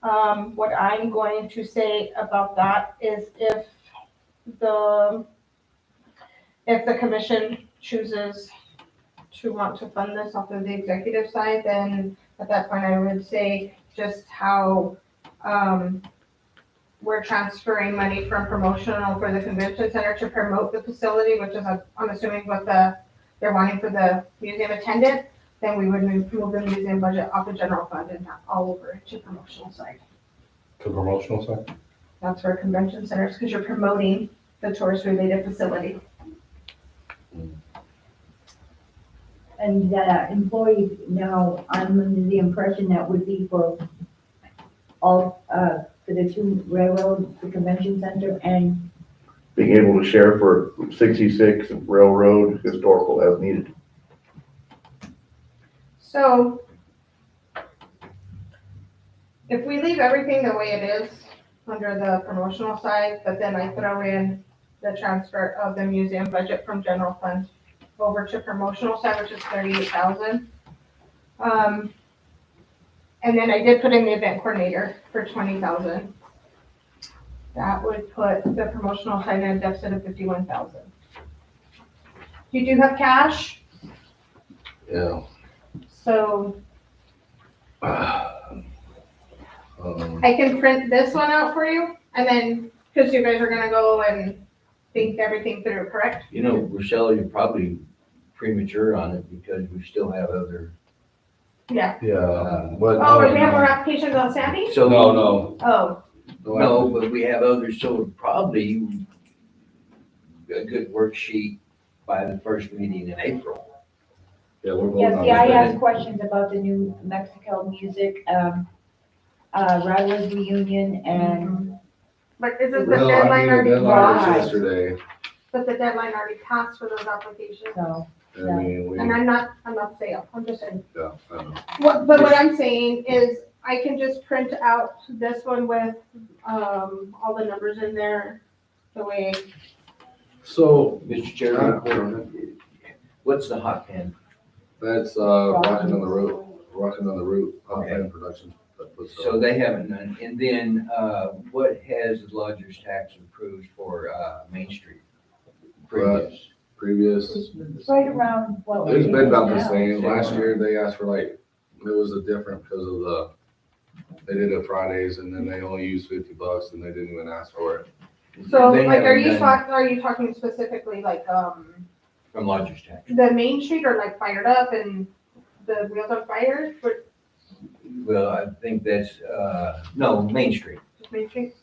What I'm going to say about that is if the commission chooses to want to fund this off of the executive side, then at that point I would say just how, we're transferring money from promotional for the convention center to promote the facility, which is, I'm assuming what they're wanting for the museum attendant, then we would move the museum budget off the general fund and not all over to promotional side. To promotional side? That's where convention centers, because you're promoting the tourist related facility. And employees, now, I'm under the impression that would be for all, for the two railroad, the convention center, and Being able to share for 66 Railroad historical as needed. So if we leave everything the way it is under the promotional side, but then I throw in the transfer of the museum budget from general fund over to promotional side, which is 38,000. And then I did put in the event coordinator for 20,000. That would put the promotional side in a deficit of 51,000. You do have cash, Yeah. so Um, I can print this one out for you, and then, because you guys are gonna go and think everything through, correct? Rochelle, you're probably premature on it because we still have other. Yeah. Yeah, but. Oh, and we have more applications on Sandy? So No. Oh, No, but we have others, so probably a good worksheet by the first meeting in April. Yeah, we're voting yes, on see, I that. asked questions about the new Mexico music, Rattlers reunion, and but isn't the Well, I deadline mean, the already deadline was passed? yesterday. But the deadline already passed for those applications. so, I mean, And I'm not saying, I'm just saying. yeah, I know. But what I'm saying is, I can just print out this one with, all the numbers in there, the way. So, Mr. Chairman, what's the hot pen? that's, Rockin' on the Route, Okay. Plan Productions. that puts So up. they haven't done, and then, what has the lodger's tax approved for, Main Street? Previous. Previous, it's right around, what? it's been about the now. same. Last year, they asked for like, it was a different because of they did it Fridays and then they only used $50 and they didn't even ask for it. So, They like, haven't done are you talking specifically like, From lodger's tax. the Main Street or like Fired Up and the Wheels on Fire? Or Well, I think that's, no, Main Street. just Main Street?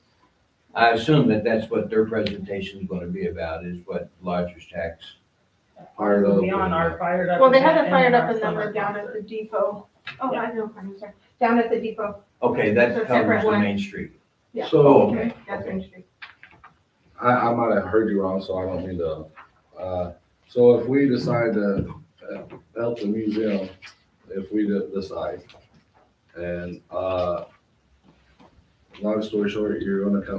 I assume that that's what their presentation is gonna be about, is what lodger's tax. Fired Up. Be on our fired up. Well, they had event it Fired Up our and then summer we're down at the concert. depot. Oh, Yeah. I know, I'm sorry. Down at the depot. Okay, It's a that separate covers the one. Main Street. Yeah. So, Okay. That's Main Street. I might have heard you wrong, so I don't mean to. So if we decide to help the museum, if we decide, and, long story short,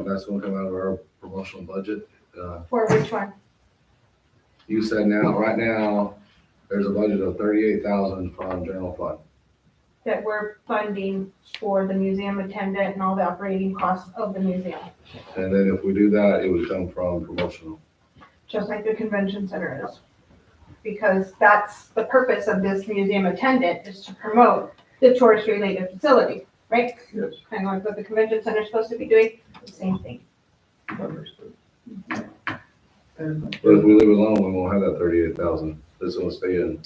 that's gonna come out of our promotional budget. For which one? You said right now, there's a budget of 38,000 from general fund. that we're funding for the museum attendant and all the operating costs of the museum, And then if we do that, it would come from promotional. just like the convention center is. Because that's the purpose of this museum attendant, is to promote the tourist-related facility, right? Yes. Kind of like what the convention center is supposed to be doing, the same thing. Understood. And But if we leave it alone, we won't have that 38,000. This will stay in.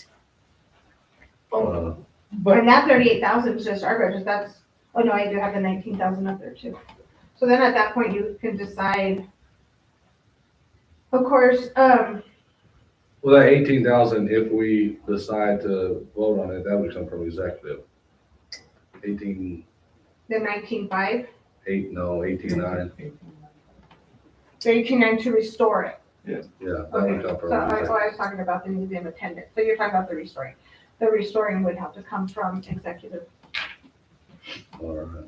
And that 38,000 is just our budget, that's, oh no, I do have the 19,000 up there too. So then at that point, you can decide. Of course, Well, that 18,000, if we decide to vote on it, that would come from executive. 18, the 19.5, 18.9. the 18.9 to restore it. Yeah, that Okay, would come so from I executive. was talking about the museum attendant, so you're talking about the restoring. The restoring would have to come from executive. All right.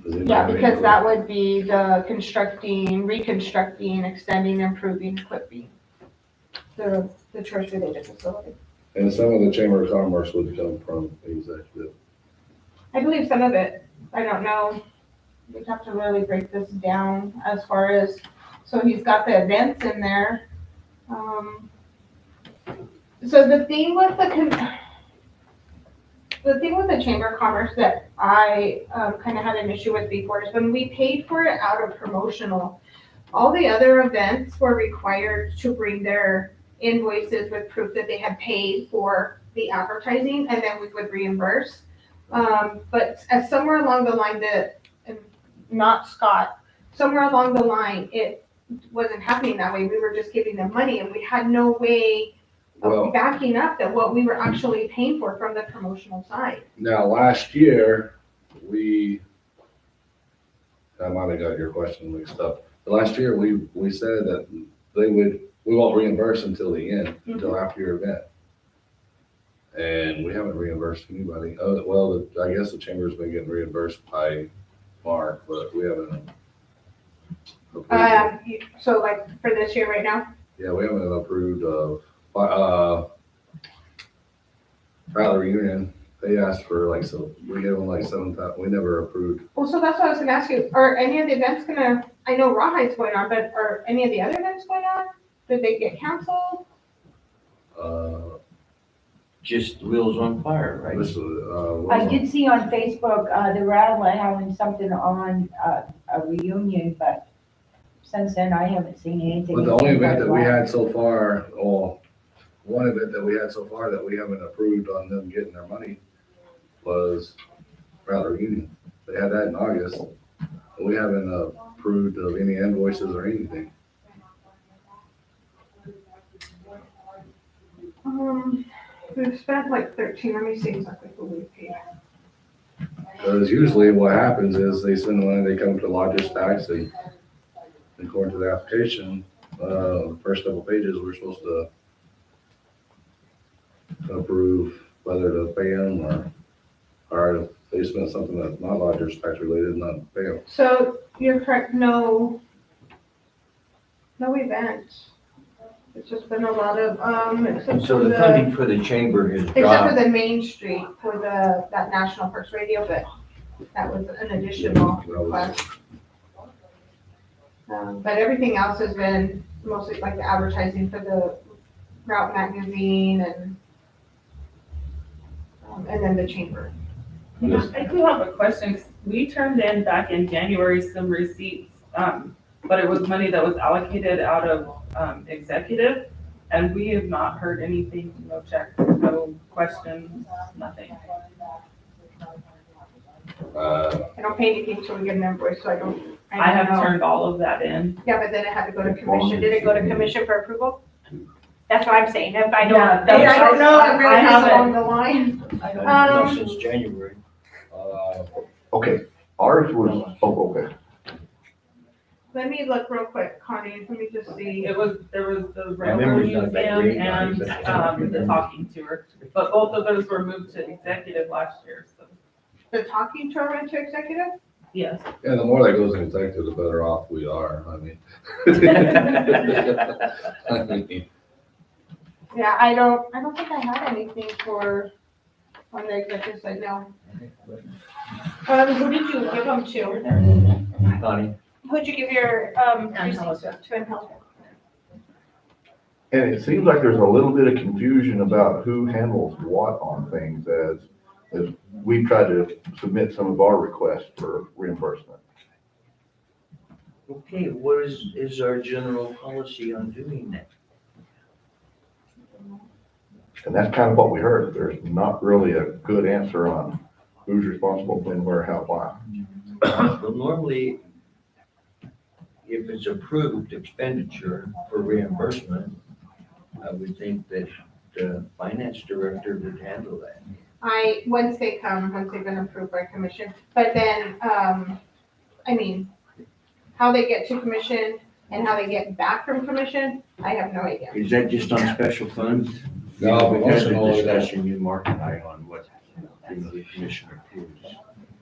Yeah, because that would be the constructing, reconstructing, extending, improving, equipping the church-related facility. And some of the Chamber of Commerce would come from executive. I believe some of it, I don't know, we'd have to really break this down as far as, so he's got the events in there. So the thing with the Chamber of Commerce that I kind of had an issue with before is when we paid for it out of promotional, all the other events were required to bring their invoices with proof that they had paid for the advertising, and then we would reimburse. But as somewhere along the line and not Scott, somewhere along the line, it wasn't happening that way. We were just giving them money, and we had no way Well- of backing up that what we were actually paying for from the promotional side. Now, last year, I might have got your question mixed up. But last year, we said that we won't reimburse until the end, until after your event. And we haven't reimbursed anybody. Oh, well, I guess the chamber's been getting reimbursed by Mark, but we haven't. So like for this year right now, Yeah, we haven't approved of, Rattler Union. They asked for like, so we gave them like 7,000, we never approved. well, so that's what I was gonna ask you, are any of the events I know Rawhide's going on, but are any of the other events going on? Did they get canceled? Just Wheels on Fire, right? This, I did see on Facebook, the Rattler having something on, a reunion, but since then I haven't seen anything. But the only event that we had so far, or one event that we had so far that we haven't approved on them getting their money was Rattler Union. They had that in August. We haven't approved of any invoices or anything. We've spent like 13, let me see exactly what we paid. Because usually what happens is they send the money, they come to lodger's tax, and according to the application, the first couple pages, we're supposed to approve whether to pay them or if they spend something that's not lodger's tax related, not pay them. So you're correct, no events. It's just been a lot of, except So for the the, funding for the chamber has except for dropped. the Main Street for that National Parks Radio, but that was an additional request. But everything else has been mostly like the advertising for the Route magazine and then the chamber. I do have a question. 'Cause we turned in back in January some receipts, but it was money that was allocated out of executive, and we have not heard anything, no checks, no questions, nothing. I don't pay anything until we get an invoice, so I don't I have know. turned all of that in. Yeah, but then it had to go to commission. Did it go to commission for approval? That's what I'm saying. If I don't, Yeah, I don't know, I I'm really haven't- along the line. I don't know since January. Okay, ours was, oh, okay. Let me look real quick, Connie, let me just see. There was the My Railroad memory's not that Museum great, and, the talking tour, but both of those were moved to executive last year, so, The talking tour went to executive? yes. Yeah, the more that goes in executive, the better off we are, I mean. I mean, Yeah, I don't think I had anything for, on the executive side now. Who did you give them to? Connie? Who'd you give your, receipts Angelica. to Angelica? And it seems like there's a little bit of confusion about who handles what on things as we try to submit some of our requests for reimbursement. Okay, what is our general policy on doing that? And that's kind of what we heard. There's not really a good answer on who's responsible, when, where, how, why. Well, normally, if it's approved expenditure for reimbursement, I would think that the finance director would handle that. Once they've been approved by commission, but then, I mean, how they get to commission and how they get back from commission, I have no idea. Is that just on special funds? No, We had promotional a is that. discussion, you, Mark, and I, on what, the commission approves.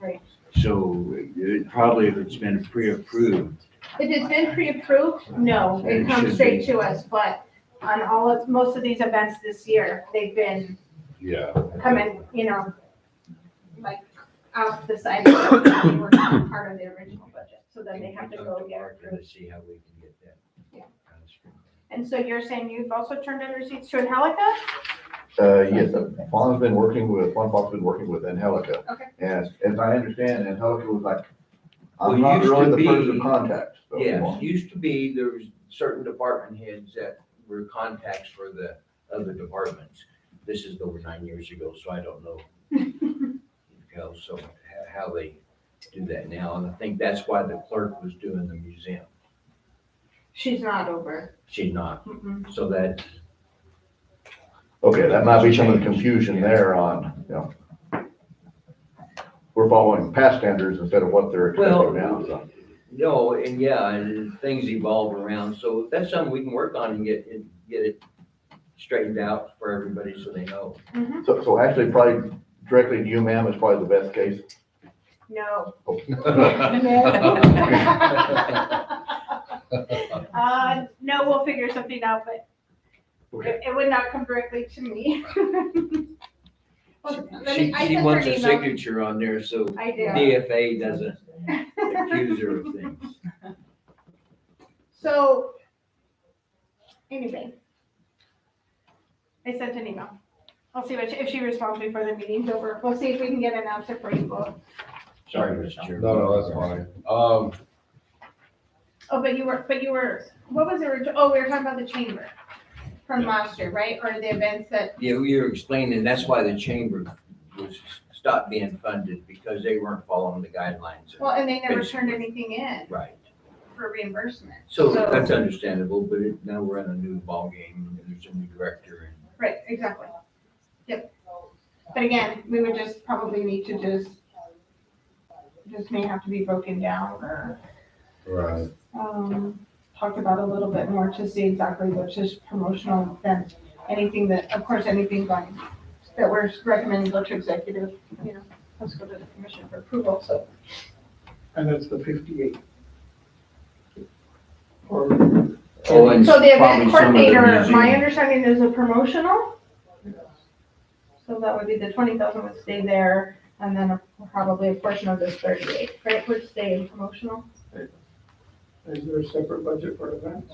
Right. So it probably, if it's been pre-approved, If it's been pre-approved, no, it It comes should straight be. to us, but on most of these events this year, they've been Yeah. coming, like out the side, of the they were not part of the original budget, so then they have to go get Mark approved. to see how we can get that. Yeah. kind of straightened out. And so you're saying you've also turned in receipts to Angelica? Yes, Fawn's been working with, Fawn Fox been working with Angelica. Okay. And as I understand, Angelica was like, Well, I'm it not used really to the be- person of contact. So, Yes, used to be, there was certain department heads that were contacts for the other departments. This is over 9 years ago, so I don't know, so how they do that now. And I think that's why the clerk was doing the museum. She's not over. She's not, Mm-mm. so that, Okay, that might be some of the confusion there on, we're following past standards instead of what they're well, expecting now, so. no, and yeah, and things evolve around. So that's something we can work on and get it straightened out for everybody so they know. So actually probably directly to you, ma'am, is probably the best case. No. Oh. No, we'll figure something out, but Okay. it would not come directly to me. Well, let She me- I she sent wants her a an email. signature on there, so I do. DFA doesn't accuse her of things. So, anyway. I sent an email. I'll see if she responds before the meeting's over. We'll see if we can get an answer for you both. Sorry, Mr. Chairman. No, that's fine. Oh, but you were, what was the original, oh, we were talking about the chamber from last year, right? Or the events that, Yeah, we were explaining, that's why the chamber was stopped being funded, because they weren't following the guidelines. well, and they never turned Basically. anything in Right. for reimbursement. So that's understandable, but now we're in a new ballgame, and there's a new director, and Right, exactly. Yep. But again, we would just probably need to just may have to be broken down or, Right. talked about a little bit more to see exactly which is promotional than anything that, of course, anything going, that we're recommending go to executive, let's go to the commission for approval, so. And that's the 58. Or, Oh, and So the event probably some of the coordinator, my museum. understanding is a promotional. So that would be the 20,000 would stay there, and then probably a portion of this 38, right, would stay in promotional. is there a separate budget for events?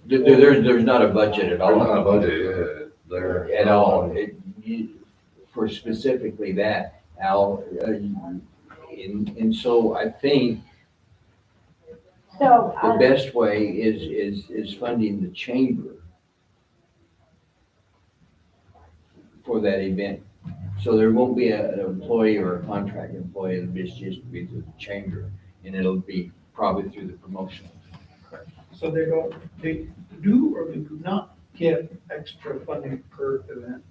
there's not a budget at They're not a all. budget, yeah, they're. At all. For specifically that, Al, and so I think So, the best way is funding the chamber for that event. So there won't be an employee or a contract employee, it'll just be through the chamber, and it'll be probably through the promotion. So they do or they do not get extra funding per event?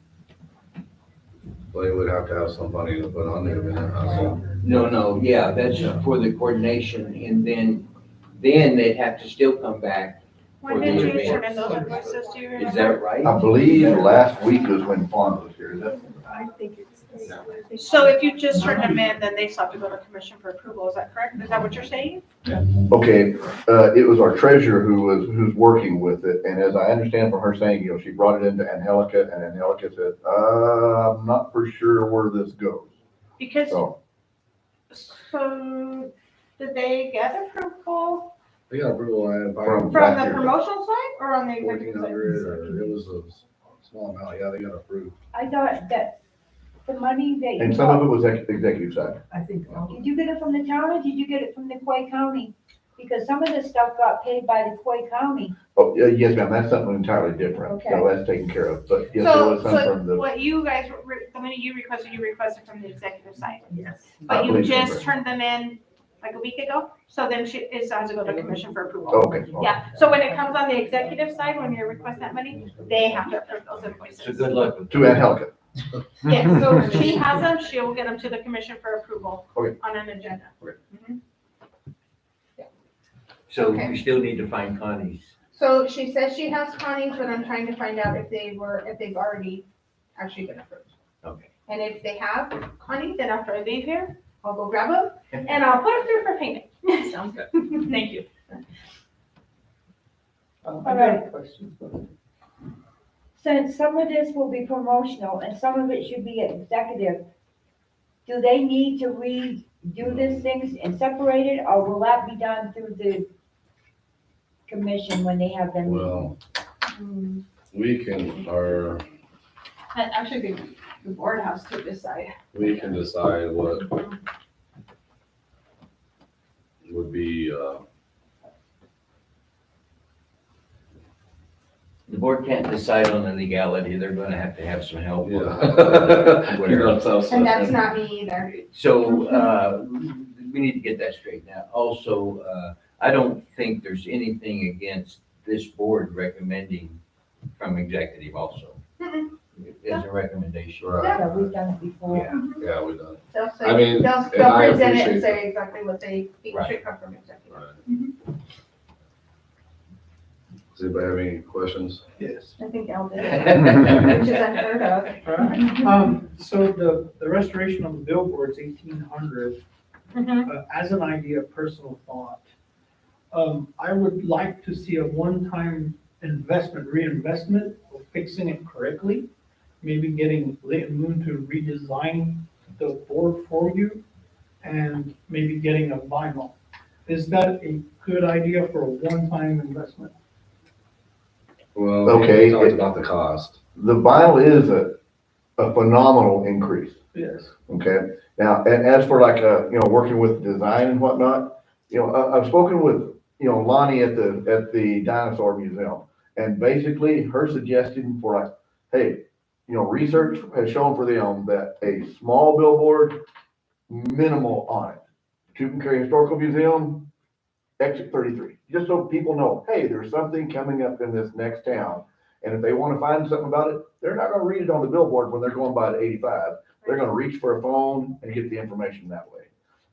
They would have to have some money to put on the event, I assume. No, yeah, that's for the coordination, and then they'd have to still come back. when did you turn in those invoices, do you remember? Is that right? I believe last week was when Fawn was here. Is that? I think it's So if you just turn them in, then they still have to go to commission for approval, is that correct? Is that what you're saying? Okay, it was our treasurer who's working with it, and as I understand from her saying, she brought it into Angelica, and Angelica said, I'm not for sure where this goes. Because, So, so did they get approval They got approval and From- from last the year. promotional side or on the executive 1,400 side? or it was a small amount. Yeah, they got approved. I thought that the money that and you some of got, it was executive side. did you get it from the town or did you get it from the Quay County? Because some of the stuff got paid by the Quay County. Oh, yeah, yes, ma'am, that's something entirely different, Okay. so that's taken care of, but yes, there So, was some from so the. what you guys, the money you requested from the executive side? Yes. But I you believe so, just right. turned them in like a week ago? So then it has to go to commission for approval? Okay. Yeah, so when it comes on the executive side, when you request that money, they have to approve those So invoices. good luck with To Angelica. Yeah, so she has them, she'll get them to the commission for approval Okay. on an agenda. So Okay. we still need to find Connie's. So she says she has Connie's, but I'm trying to find out if they've already actually been approved. Okay. And if they have Connie, then after I leave here, I'll go grab them and I'll put them through for payment. Sounds good. Thank you. I got a question. Since some of this will be promotional and some of it should be executive, do they need to redo these things and separate it, or will that be done through the commission when they have them? Well, we can, Actually, the board has to decide. we can decide what would be, The board can't decide on the legality, they're gonna have to have some help. with yeah. whatever. And that's not me either. So, we need to get that straightened out. Also, I don't think there's anything against this board recommending from executive also. Mm-mm. As a recommendation. Right. Yeah, we've done it before. Yeah. Yeah, we done. They'll say, I mean, they'll and I present it and appreciate say exactly what they think Right. should come from executive. Right. Does anybody have any questions? Yes. I think Al did, which is unheard of. So the restoration of the billboards, 1,800, as an idea, personal thought. I would like to see a one-time reinvestment of fixing it correctly. Maybe getting Lit Moon to redesign the board for you and maybe getting a vinyl. Is that a good idea for a one-time investment? Well, Okay. we talked about the cost. The vinyl is a phenomenal increase. Yes. Okay, now, and as for like, working with design and whatnot, I've spoken with, Lonnie at the Dinosaur Museum. And basically her suggestion for like, hey, research has shown for them that a small billboard, minimal on it. Tucumcari Historical Museum, exit 33, just so people know, hey, there's something coming up in this next town. And if they want to find something about it, they're not going to read it on the billboard when they're going by the 85. They're going to reach for a phone and get the information that way.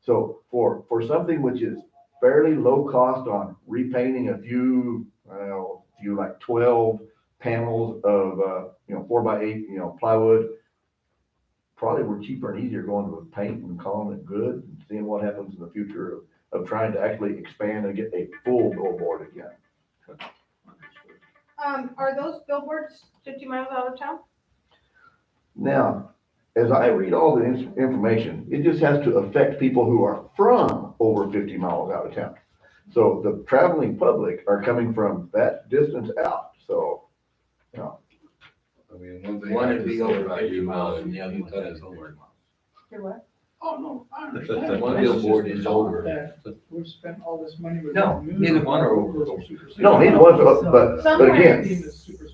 So for something which is fairly low cost on repainting a few like 12 panels of, 4x8, plywood, probably we're cheaper and easier going with paint and calling it good and seeing what happens in the future of trying to actually expand and get a full billboard again. Are those billboards 50 miles out of town? Now, as I read all the information, it just has to affect people who are from over 50 miles out of town. So the traveling public are coming from that distance out, so, I mean, one thing. One I would can be say over about 50 you, miles and the you other one's done at his 30 homework. miles. Do what? Oh, no, I understand. One It's just billboard the is thought over. that We've spent all this money. with No, Moon. neither one are over. no, neither one's, but again,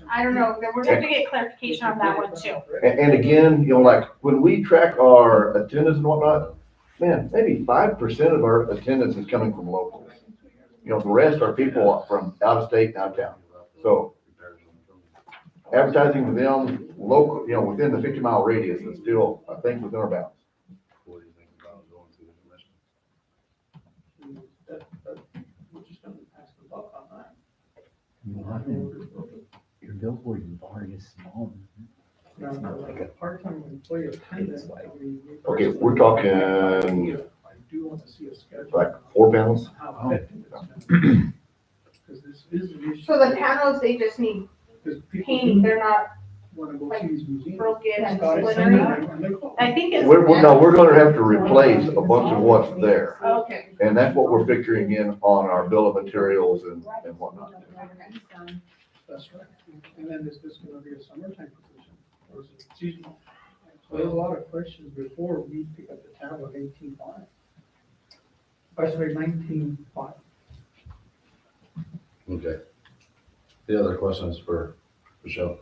I don't know, we're gonna have to get clarification on that one too. and again, like when we track our attendance and whatnot, man, maybe 5% of our attendance is coming from locals. The rest are people from out of state, out of town. So advertising to them local, within the 50-mile radius is still, I think, within our bounds. What do you think about going to the commission? We're just gonna pass the buck on that. Your billboard in Bard is small. Now, like a part-time employee attendant. Okay, we're talking I do want to see a schedule. like 4 panels? How effective it's been. Because this is an issue. So the panels, they just need Because people paint, they're not want to go see these museums. broken and Start splintery. sending them, and they call. I think it's. No, we're gonna have to replace a bunch of what's there. Okay. And that's what we're figuring in on our bill of materials and whatnot. That's right. And then is this gonna be a summertime position or is it seasonal? So there's a lot of questions before we pick up the tab of 18.5. Sorry, 19.5. Okay. The other questions for Michelle?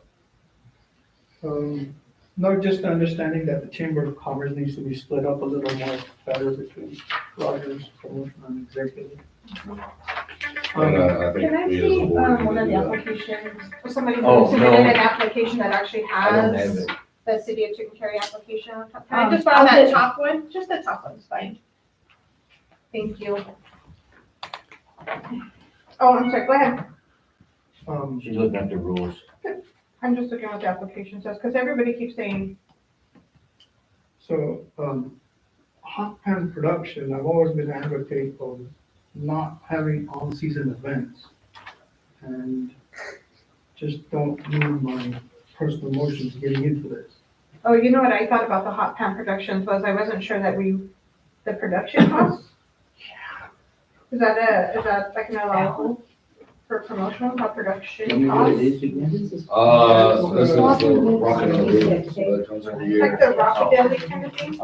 No, just understanding that the Chamber of Commerce needs to be split up a little more better between Rogers, promotion and executive. And I think Can I we as a see, board need one to of do the that. applications, for somebody Oh, who submitted no. an application that actually I don't have has it. the city of Tucumcari application on top? Can I just I'll find that get- top one? Just the top one's fine. Thank you. Oh, I'm sorry, go ahead. She's looking at the rules. I'm just looking at what the application says, because everybody keeps saying, So, hot pan production, I've always been an advocate of not having on-season events. And just don't move my personal emotions getting into this. oh, you know what I thought about the hot pan productions was I wasn't sure that the production costs? Is that like an allowable for promotional, how Tell production me what it costs? is again. This is the Rockin' on the Roof that comes every year. Like the Rockabilly kind of thing?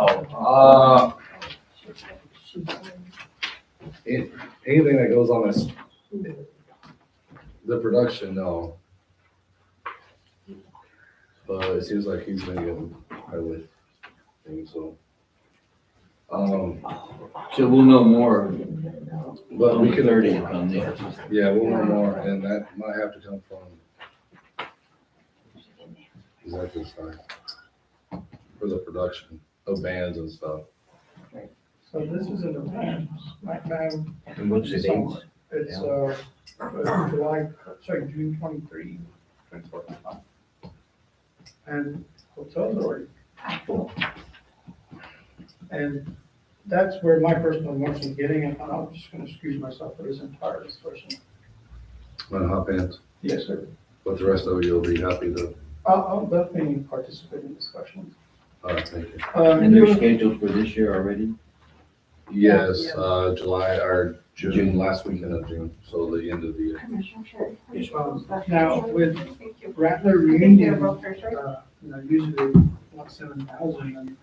Anything that goes on this, the production, no. But it seems like he's been getting highly things, so. So we'll know more. But we can, 30th on this. yeah, we'll know more, and that might have to come from executive side for the production of bands and stuff. So this is an event, right now, And what's the dates? it's, June 23, 2025. And hotels are already full. And that's where my personal emotion is getting, and I'm just gonna excuse myself for this entire discussion. On hot bands, Yes, sir. but the rest of you will be happy to, I'll definitely participate in discussions. thank you. And they're scheduled for this year already? Yes, July, or June, last weekend of June, so the end of the year. Commissioner Sherry. Now, with Thank you. Rattler I think they were reunion, both hers, right? usually want 7,000 and.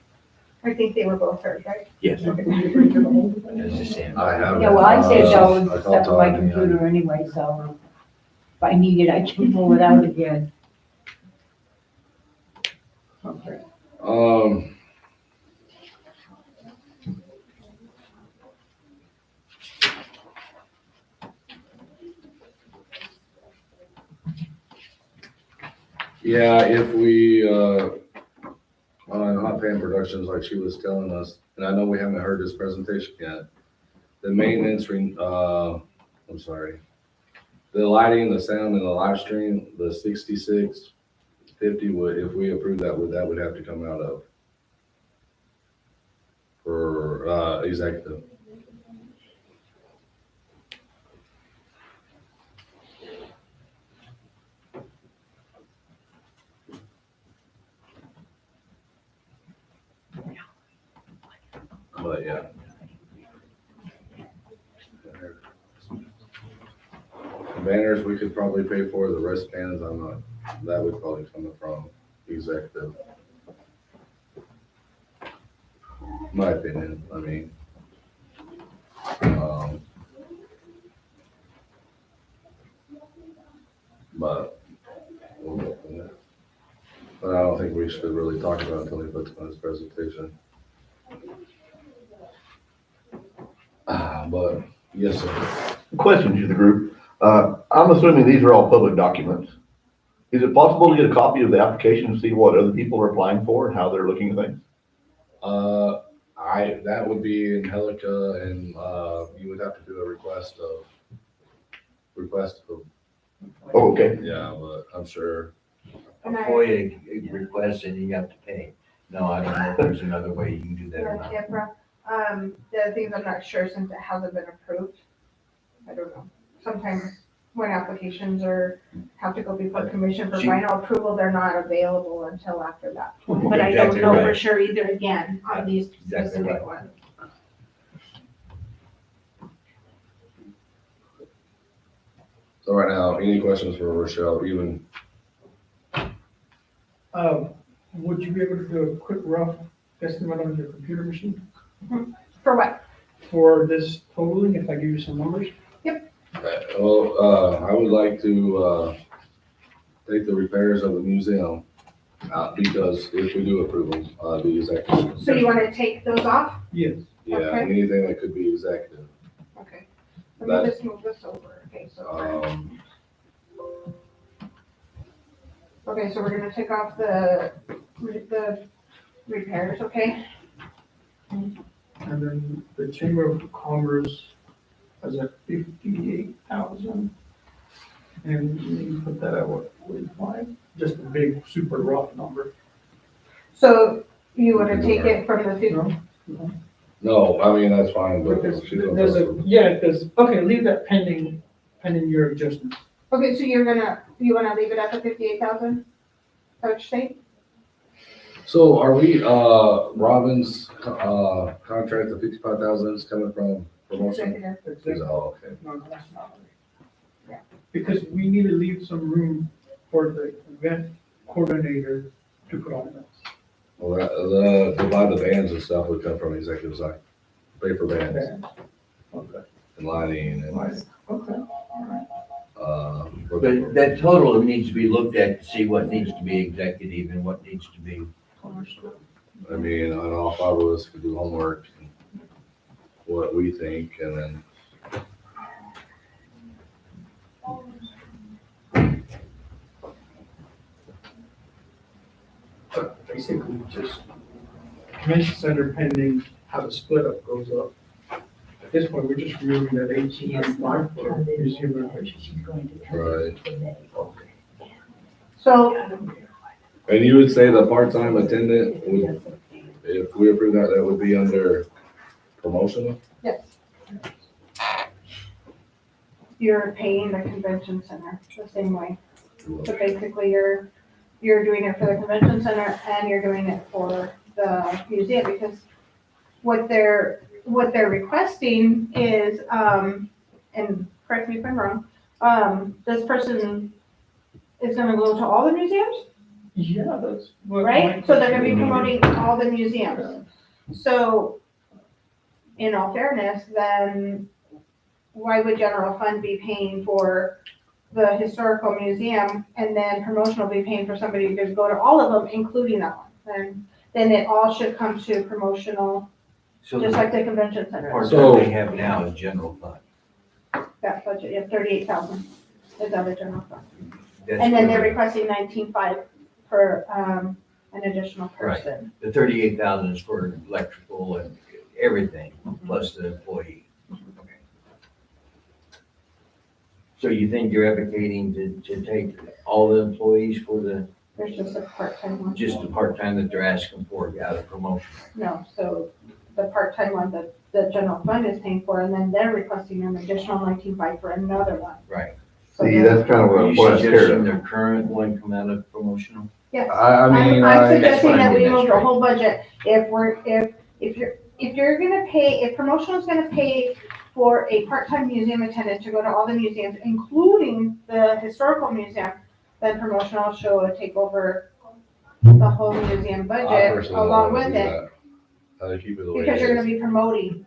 I think they were both hers, right? Yes. Will you bring them home? That's the same. I have. Yeah, well, I saved all I the called stuff on my Todd, and, computer anyway, so if I need it, I can pull it out again. Okay. Yeah, if we, on Hot Pan Productions, like she was telling us, and I know we haven't heard this presentation yet, the maintenance, I'm sorry, the lighting, the sound, and the live stream, the 6650 would, if we approve that would have to come out of for, executive. But yeah. Banners, we could probably pay for, the wristbands, that would probably come from executive. My opinion, I mean. But we'll go from there. But I don't think we should really talk about it until he puts on his presentation. But yes, sir. Question to the group. I'm assuming these are all public documents. Is it possible to get a copy of the application and see what other people are applying for and how they're looking at things? That would be in Helica, and you would have to do a request of, Oh, okay. yeah, but I'm sure And I- FOIA request and you have to pay. No, I don't know if there's another way you can do that or not. The other things I'm not sure since it hasn't been approved. I don't know. Sometimes when applications have to go before commission for She- final approval, they're not available until after that. But I don't Exactly know for right. sure either again on these Exactly specific right. ones. So right now, any questions for Rochelle, even, Would you be able to do a quick rough estimate on your computer machine For what? for this totaling, if I give you some numbers? I would like to, take the repairs of the museum out, because if we do approve them, the executive. So you want to take those off? Yes. Yeah, Okay. anything that could be executive. Okay. Let me just move this over. Okay, Um, okay, so we're gonna take off the repairs, okay? And then the Chamber of Commerce has a 58,000. And you put that at what, 45? Just a big, super rough number. So you want to take it from the 50? No? no, I mean, that's fine, but Because she don't. there's yeah, because, okay, leave that pending your adjustments. Okay, so you wanna leave it at the 58,000? Is that what you're saying? So are we, Robin's, contract of 55,000 is coming from promotion? Executive. Is, oh, okay. No, that's not. Yeah. Because we need to leave some room for the event coordinator to put on events. Well, to buy the bands and stuff would come from executive side, pay for bands Okay. and lighting and, Okay, all right. But that total needs to be looked at to see what needs to be executive and what needs to be. I mean, on all five of us could do homework and what we think, and then. But basically, just convention center pending how the split up goes up. At this point, we're just removing that 1895 for museum renovations. Right. So, And you would say the part-time attendant, would, if we approve that, that would be under promotional? yes. You're paying the convention center the same way. So basically, you're doing it for the convention center and you're doing it for the museum, because what they're requesting is, and correct me if I'm wrong, this person is gonna go to all the museums, Yeah, that's what. right? So they're gonna be promoting all the museums. So, in all fairness, then why would general fund be paying for the historical museum and then promotional be paying for somebody to go to all of them, including that one? Then it all should come to promotional, So just the like the convention center. part So- that we have now is general fund. That budget, yeah, 38,000 is other general fund. That's And then they're where requesting 19,500 for, an additional Right. person. the 38,000 is for electrical and everything, plus the employee. Okay. So you think you're advocating to take all the employees for There's just a part-time one. just the part-time that they're asking for out of promotion? No, so the part-time one that the general fund is paying for, and then they're requesting an additional 19,500 for another one. Right. So See, then- that's kind of Are what you I'm scared suggesting of. their current one come out of promotional? Yes. I mean, I'm suggesting That's that fine, we that's move the right. whole budget, if you're gonna pay, if promotional's gonna pay for a part-time museum attendant to go to all the museums, including the historical museum, then promotional should take over the whole museum I budget personally don't along wanna with do it, that. I'd keep it the way because you're it gonna is. be promoting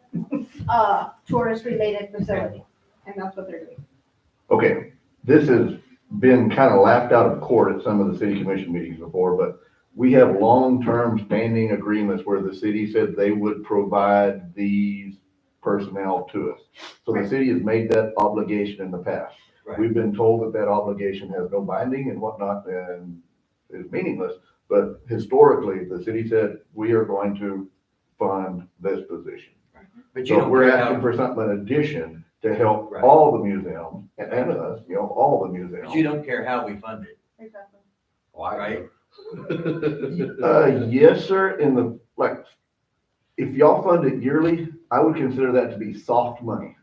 a tourist-related facility, and that's what they're doing. Okay, this has been kind of laughed out of court at some of the city commission meetings before, but we have long-term standing agreements where the city said they would provide these personnel to us. So the city has made that obligation in the past. Right. We've been told that that obligation has no binding and whatnot and is meaningless. But historically, the city said, we are going to fund this position. But you So don't we're care asking how, for something in addition to help Right. all the museums and us, all the museums. but you don't care how we fund it. Exactly. right? Yes, sir, in the, like, if y'all fund it yearly, I would consider that to be soft money.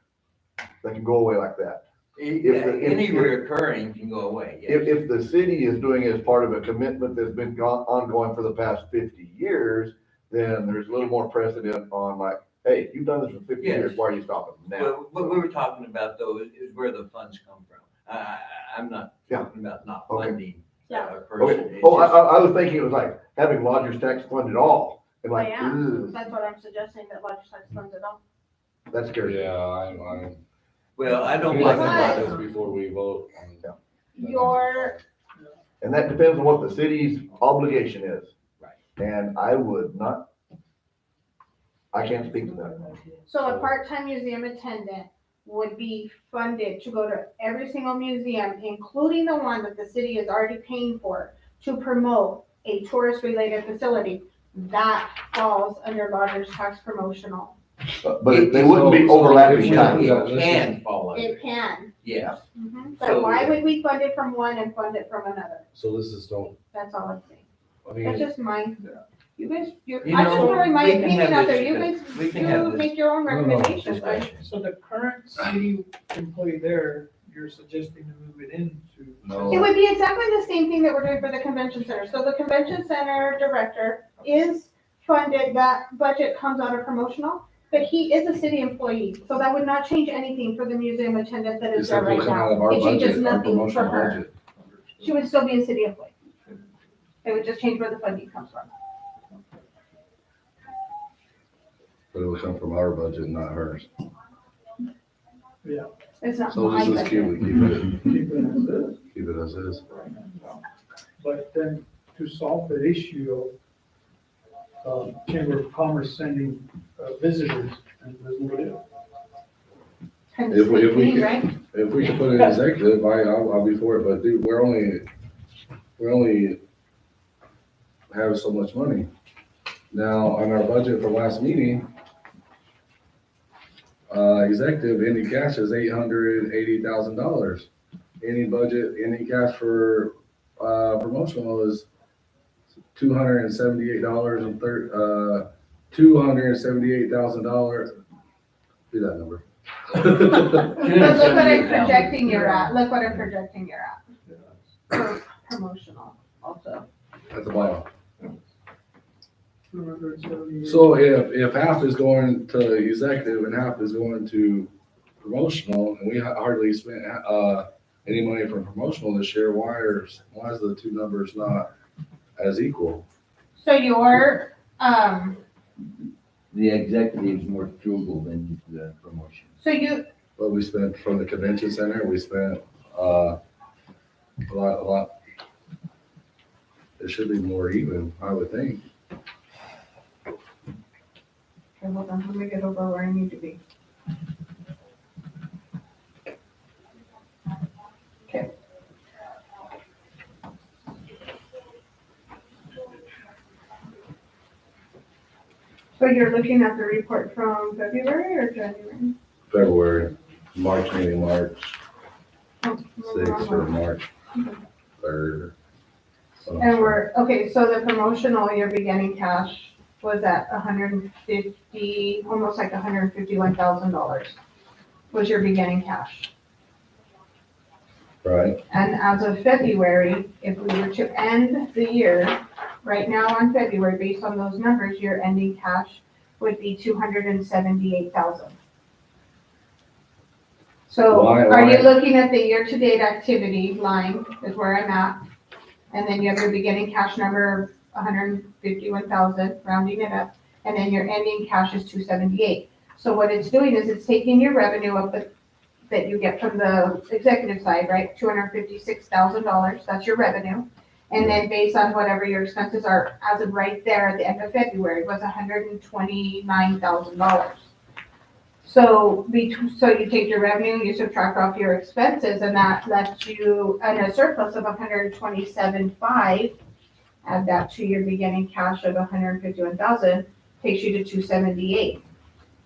That can go away like that. Any recurring can go away, yes. If the city is doing it as part of a commitment that's been ongoing for the past 50 years, then there's a little more precedent on like, hey, you've done this for 50 years, Yes. why are you stopping now? Well, what we were talking about though is where the funds come from. I'm not talking about not Okay. funding Yeah. a person. Okay, It's oh, just- I was thinking it was like having lodger's tax funded all, and I like, am. ooh, That's what I'm suggesting, that lodgers tax funds it all. that's scary. Yeah, I'm. Well, I don't We like like to But- think about this before we vote. Your- And that depends on what the city's obligation is. Right. And I would not, I can't speak to that. So a part-time museum attendant would be funded to go to every single museum, including the one that the city is already paying for, to promote a tourist-related facility. That falls under lodgers tax promotional. But they wouldn't be overlapping time. It can fall under, It can. yes. But So- why would we fund it from one and fund it from another? So this is don't, That's all I'm saying. I That's mean, just mine. You guys, You I just know, throwing my we can opinion have out there. this- You guys, we can have you this- make your own No, no, recommendations, right? Discussion. So the current city employee there, you're suggesting to move it into? No. It would be exactly the same thing that we're doing for the convention center. So the convention center director is funded, that budget comes out of promotional, but he is a city employee. So that would not change anything for the museum attendant that is there except it'll right come out of now. our It changes budget, our nothing for promotional her. budget. She would still be a city employee. It would just change where the funding comes from. But it will come from our budget, not hers. Yeah. It's not So my let's just keep budget. Keep it as is. keep it as is. But then to solve the issue of Chamber of Commerce sending visitors, and there's nobody else. Kind If of we- if same we thing, could- right? If we can put it in executive, I'll be for it, but dude, we're only have so much money. Now, on our budget for last meeting, executive, any cash is $880,000. Any budget, any cash for, promotional is $278,000, do that number. But look what I'm projecting you're at. Look what I'm projecting you're at. For promotional also. That's a bottom. 278. So if half is going to executive and half is going to promotional, and we hardly spent, any money from promotional this year, why is the two numbers not as equal? So your, The executive's more frugal than the promotion. so you, But we spent from the convention center, we spent, a lot. It should be more even, I would think. okay, hold on, let me get over where I need to be. Okay. So you're looking at the report from February or January? February, March, meeting March Oh, 6th or March 3rd. And we're, okay, so the promotional, your beginning cash was at 150, almost like $151,000 was your beginning cash. Right, And as of February, if we were to end the year, right now on February, based on those numbers, your ending cash would be 278,000. So Why- are you why- looking at the year-to-date activity line is where I'm at? And then you have your beginning cash number of 151,000, rounding it up, and then your ending cash is 278. So what it's doing is it's taking your revenue up that you get from the executive side, right? $256,000, that's your revenue. And then based on whatever your expenses are, as of right there at the end of February, was $129,000. So so you take your revenue, you subtract off your expenses, and that lets you, and a surplus of 127.5, add that to your beginning cash of 151,000, takes you to 278.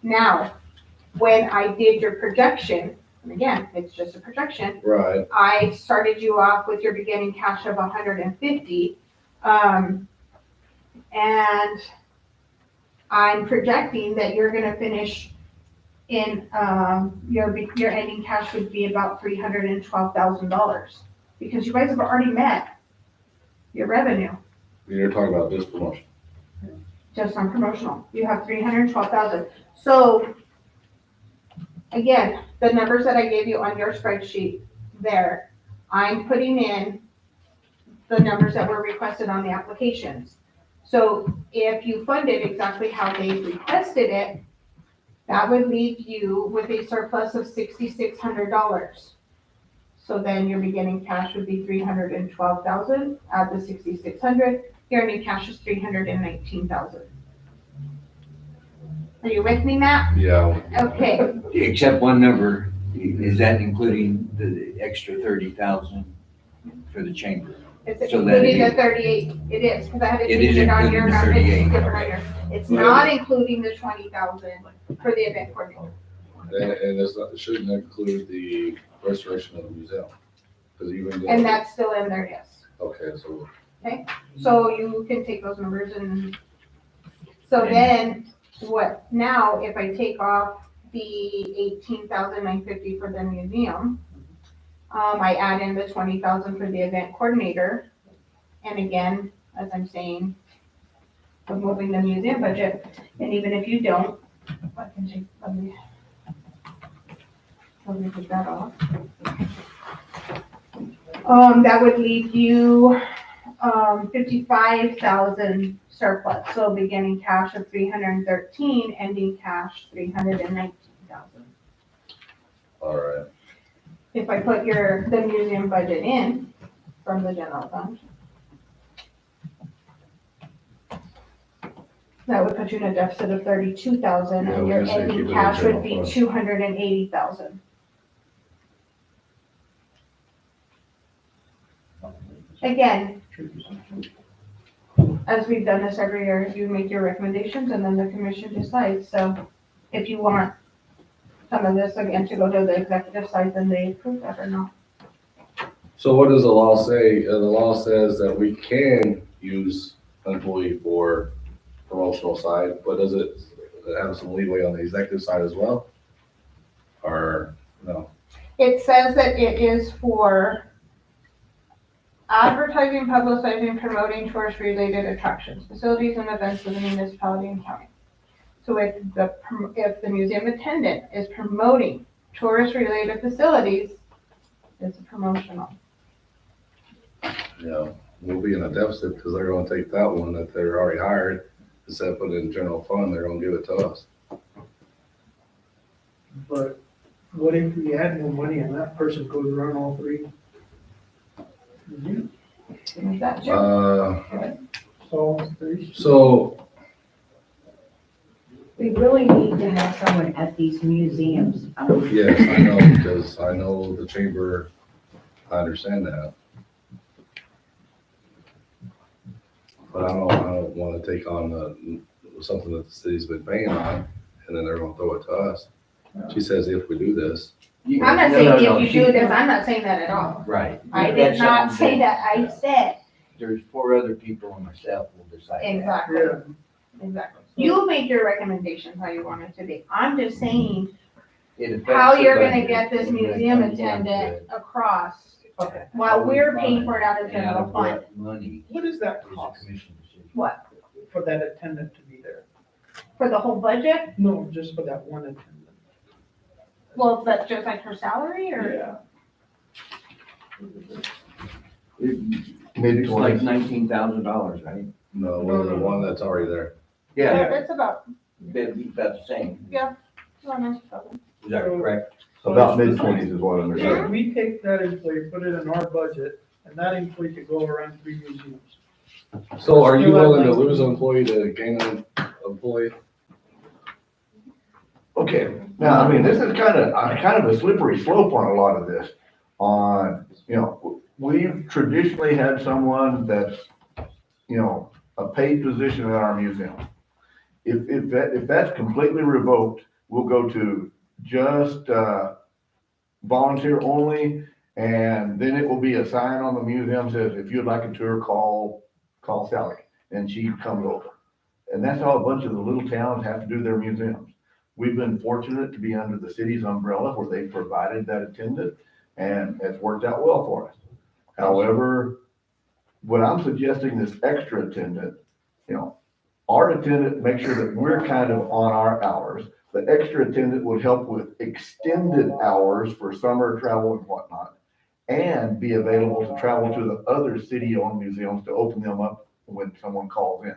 Now, when I did your projection, And again, it's just a projection. Right, I started you off with your beginning cash of 150. And I'm projecting that you're gonna finish in, your ending cash would be about $312,000. Because you guys have already met your revenue, you're talking about this promotion. just on promotional. You have 312,000. So again, the numbers that I gave you on your spreadsheet there, I'm putting in the numbers that were requested on the applications. So if you funded exactly how they requested it, that would leave you with a surplus of $6,600. So then your beginning cash would be 312,000, add the 6,600, your ending cash is 319,000. Are you with me, Matt? Yeah, Okay, Except one number, is that including the extra 30,000 for the chamber? it's So that including the is- 38, it is, because I had to It change is it on your, including the it's 38, different on okay. your, it's not including the 20,000 for the event coordinator. and it's not, it shouldn't include the restoration of the museum. Because even though. And that's still in there, yes. Okay, so, So you can take those numbers and, so then, what, now, if I take off the 18,950 for the museum, I add in the 20,000 for the event coordinator, and again, as I'm saying, I'm moving the museum budget, and even if you don't, I can take, let me take that off. That would leave you 55,000 surplus, so beginning cash of 313, ending cash 319,000. all right. If I put the museum budget in from the general fund, that would put you in a deficit of 32,000, Yeah, and we your just say keep it ending in cash would general be fund. 280,000. Again, as we've done this every year, you make your recommendations and then the commission decides. So if you want some of this again to go to the executive side, then they approve that or not. So what does the law say? The law says that we can use employee for promotional side, but does it have some leeway on the executive side as well? Or, no? It says that it is for advertising, publicizing, promoting tourist-related attractions, facilities and events of the municipality and county. So if the museum attendant is promoting tourist-related facilities, it's a promotional. Yeah, we'll be in a deficit because they're gonna take that one that they're already hired, instead of putting it in general fund, they're gonna give it to us. But what if we had no money and that person could run all three? Is that true? So, there's. So, We really need to have someone at these museums. yes, I know, because I know the chamber, I understand that. But I don't wanna take on something that the city's been paying on, and then they're gonna throw it to us. She says if we do this, I'm not No, saying no, no, if you do this, I'm not saying that at all. Right. I did That's not something say that, I said, There's 4 other people and myself will decide that. exactly, Yeah, exactly. You make your recommendations how you want it to be. I'm just saying It affects how the you're gonna budget, get this and then museum comes down to attendant across, Okay. while we're How we paying for it out of fund general and out of fund. what money what does that is a cost commission decision. What, for that attendant to be there? for the whole budget? No, just for that one attendant. Well, that's just like her salary or? Yeah. Maybe It's like $19,000, right? no, well, the one that's already there. Yeah, It's about, that'd be about the same. Is that correct? About mid-20s is what I'm So saying. we take that employee, put it in our budget, and that employee could go around 3 museums. So are you willing to lose an employee to gain an employee? Okay, now, I mean, this is kind of a slippery slope on a lot of this. We've traditionally had someone that's, a paid position in our museum. If that's completely revoked, we'll go to just, volunteer only. And then it will be a sign on the museum says, if you'd like a tour, call Sally, and she comes over. And that's how a bunch of the little towns have to do their museums. We've been fortunate to be under the city's umbrella where they provided that attendant, and it's worked out well for us. However, what I'm suggesting, this extra attendant, our attendant, make sure that we're kind of on our hours. The extra attendant would help with extended hours for summer travel and whatnot, and be available to travel to the other city-owned museums to open them up when someone calls in.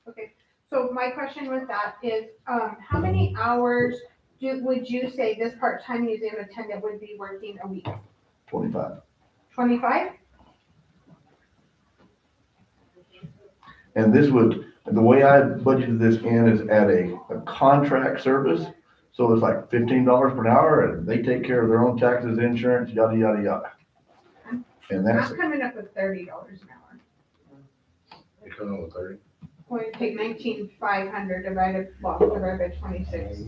Okay, so my question with that is, how many hours would you say this part-time museum attendant would be working a week? 25. 25? And the way I budgeted this in is at a contract service. So it's like $15 per hour, and they take care of their own taxes, insurance, yada, yada, yada. And that's, I'm coming up with $30 an hour. You come up with 30? Well, you take 19,500 divided by 26.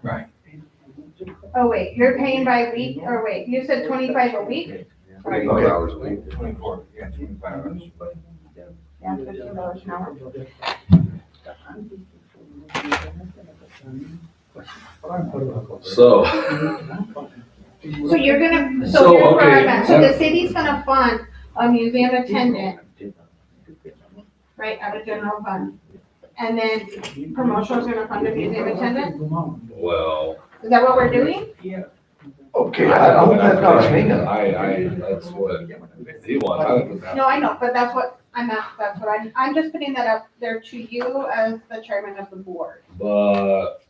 Right. Oh, wait, you're paying by week, or wait, you said 25 a week? 25 hours a week. 24, yeah, 25 hours. Yeah, $15 an hour. So, So you're gonna, So, so here's where okay, I'm at, so the city's gonna fund a museum attendant, right, out of general fund? And then promotional's gonna fund a museum attendant? well. Is that what we're doing? okay, I hope that's not a hang up. That's what he wants. I don't put that. No, I know, but that's what I'm at, that's what I'm just putting that up there to you as the chairman of the board. But,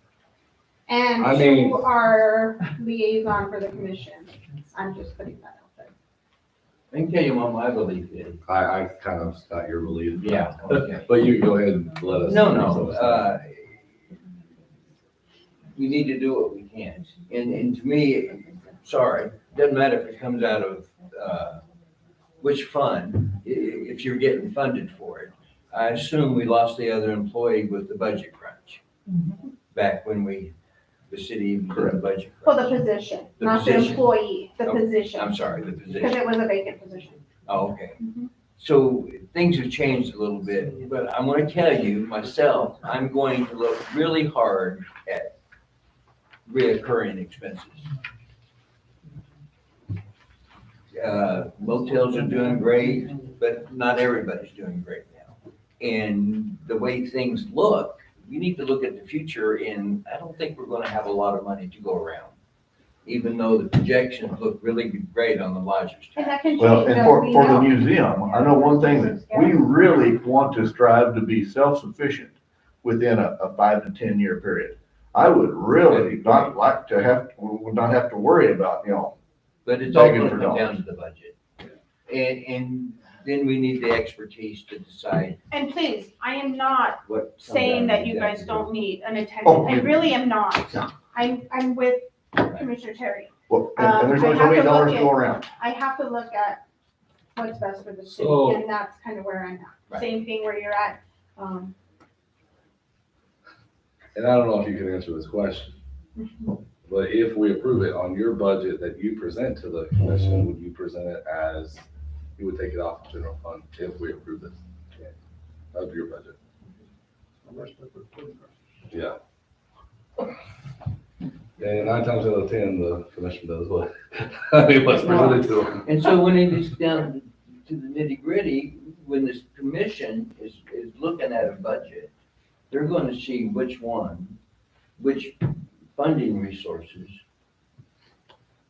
And I mean- to our liaison for the commission, I'm just putting that out there. I can tell you what my belief is. I kind of got your belief. Yeah, okay. But you go ahead and let us. No, we need to do what we can. And to me, sorry, doesn't matter if it comes out of, which fund, if you're getting funded for it. I assume we lost the other employee with the budget crunch. Back when the city did the budget For crunch. the position, The not the position. employee, the Oh, position, I'm sorry, the because position. it was a vacant position. Oh, okay. Mhm. So things have changed a little bit, but I'm gonna tell you myself, I'm going to look really hard at reoccurring expenses. Motels are doing great, but not everybody's doing great now. And the way things look, we need to look at the future, and I don't think we're gonna have a lot of money to go around, even though the projections look really great on the lodgers And tax. that can change, Well, and as for we the know. museum, I know one thing that we really want to strive to be self-sufficient within a 5 to 10 year period. I would really not like to would not have to worry about, But it's all begging gonna for come down dollars. to the budget. And then we need the expertise to decide And please, I am not what. saying that you guys don't need an Oh, attendant, I you- really am not. No. I'm with Commissioner Terry. Well, and there's I only so have many to dollars look to go at- around. I have to look at what's best for the city, So- and that's kind of where I'm at. Right. Same thing where you're at, And I don't know if you can answer this question, but if we approve it on your budget that you present to the commission, would you present it as, you would take it off the general fund if we approve this? Of your budget? Yeah. And 9 times out of 10, the commission does what, I mean, what's presented to them. And so when it is down to the nitty gritty, when this commission is looking at a budget, they're gonna see which funding resources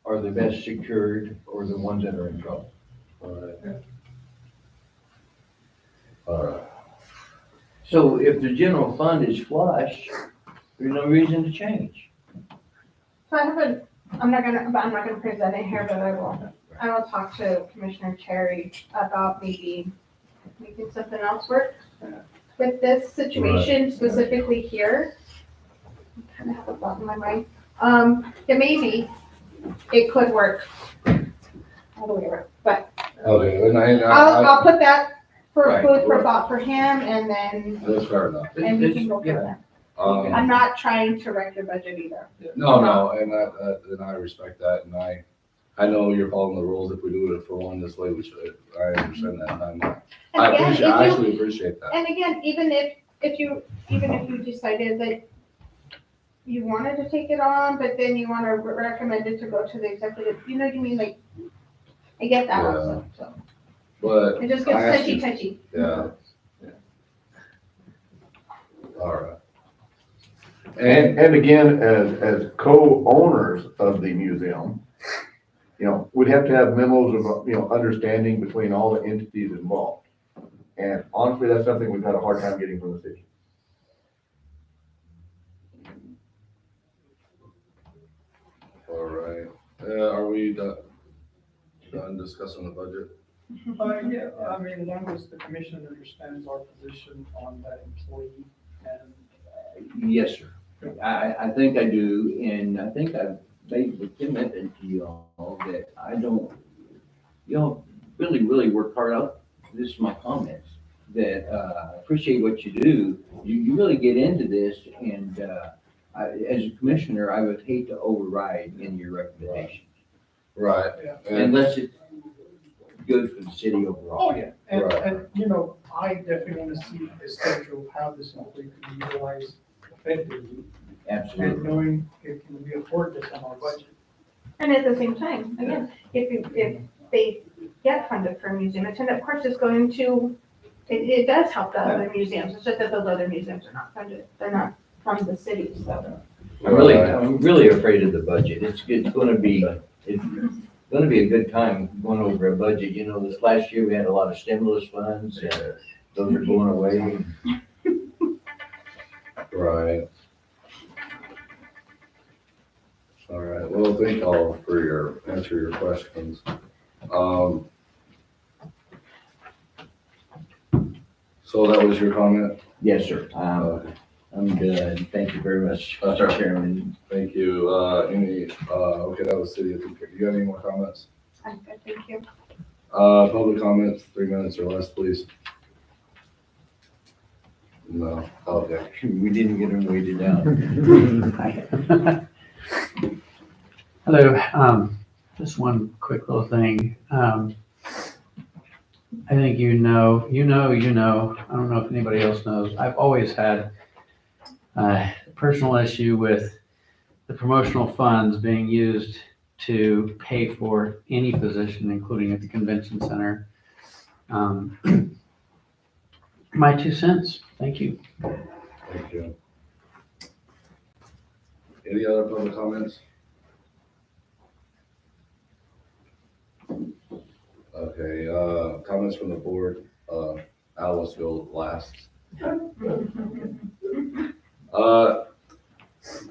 are the best secured or the ones that are in trouble. All right. So if the general fund is flush, there's no reason to change. so I'm not gonna present it here, but I will talk to Commissioner Terry about maybe making something else work. With this situation specifically here, I kind of have a thought in my mind, that maybe it could work all the way around, but Okay, and I'll put that for Right. food for thought for him, and then, that's fair enough. and we can go from there. I'm not trying to wreck your budget either. No, and I respect that, and I know you're following the rules. If we do it for one this way, we should. I understand that. I And again, I if actually appreciate that. And again, even if you decided that you wanted to take it on, but then you want to recommend it to go to the executive, you know what I mean, like, I get that also, so. But It just gets I asked you- touchy. Yeah. All right. And again, as co-owners of the museum, we'd have to have memos of, understanding between all the entities involved. And honestly, that's something we've had a hard time getting from the city. All right. Are we done discussing the budget? Yeah, I mean, as long as the commission understands our position on that employee and Yes, sir. I think I do, and I think I've made the commitment to you all that I don't, really work hard out. This is my comments, that I appreciate what you do. You really get into this, and as a commissioner, I would hate to override any of your recommendations, Right. And unless it's good for the city overall. Oh, yeah, and, Right. and, I definitely want to see a schedule of how this employee can be utilized effectively, and Absolutely. knowing it can be afforded on our budget. And at the same time, again, if they get funded for a museum, and of course it's going to, it does help the other museums, it's just that those other museums are not funded, they're not from the city, so. I'm really afraid of the budget. It's gonna be a good time going over a budget. This last year, we had a lot of stimulus funds, and those are going away. right. All right. Well, thank y'all for answer your questions. So that was your comment? Yes, sir. I'm good. Thank you very much, Mr. Chairman. Thank you. Okay, that was city of Tucumcari. Do you have any more comments? I'm good, thank you. Public comments, 3 minutes or less, please. No, okay. We didn't get them weighted out. Hello, just one quick little thing. I think you know, I don't know if anybody else knows, I've always had a personal issue with the promotional funds being used to pay for any position, including at the convention center. My 2 cents, thank you. Thank you. Any other public comments? Okay, comments from the board. Alice, go last.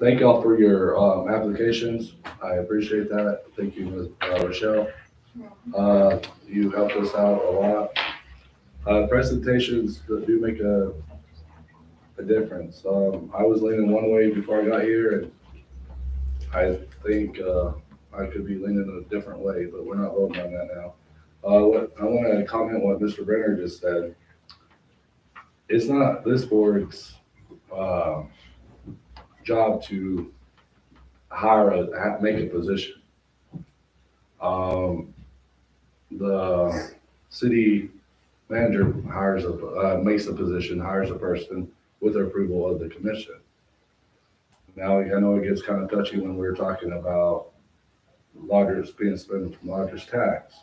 Thank y'all for your applications. I appreciate that. Thank you, Ms. Rochelle. You helped us out a lot. Presentations do make a difference. I was leaning one way before I got here, and I think I could be leaning a different way, but we're not voting on that now. I want to comment what Mr. Brenner just said. It's not this board's job to make a position. The city manager makes a position, hires a person with the approval of the commission. Now, I know it gets kind of touchy when we're talking about Lodgers being spent from Lodgers tax.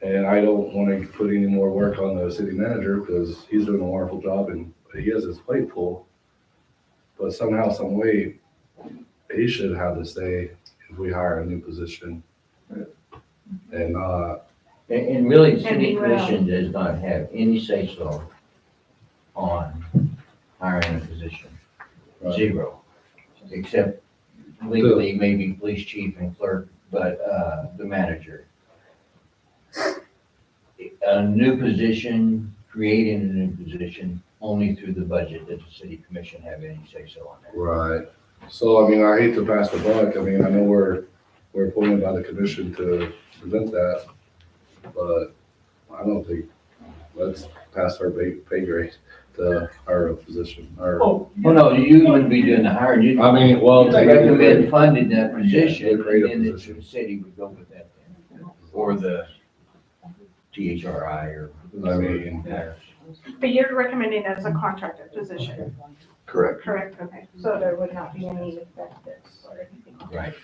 And I don't want to put any more work on the city manager because he's doing a wonderful job and he has his plate full. But somehow, some way, he should have to say if we hire a new position. And And really, the And city we will. commission does not have any say-so on hiring a position. Zero. Except legally, maybe police chief and clerk, but the manager. A new position, creating a new position, only through the budget does the city commission have any say-so on that. right. So, I mean, I hate to pass the buck. I mean, I know we're appointed by the commission to present that, but I don't think, let's pass our pay grade to our position, our, Oh, Well, no, you wouldn't be doing the hiring, you'd I mean, well, to recommend funding that position, Yeah, create a and then position. the city would go with that then. Or the THRI or. I mean, But you're recommending as a contracted position, Correct. correct? Okay, so there would not be any benefits or anything. Right.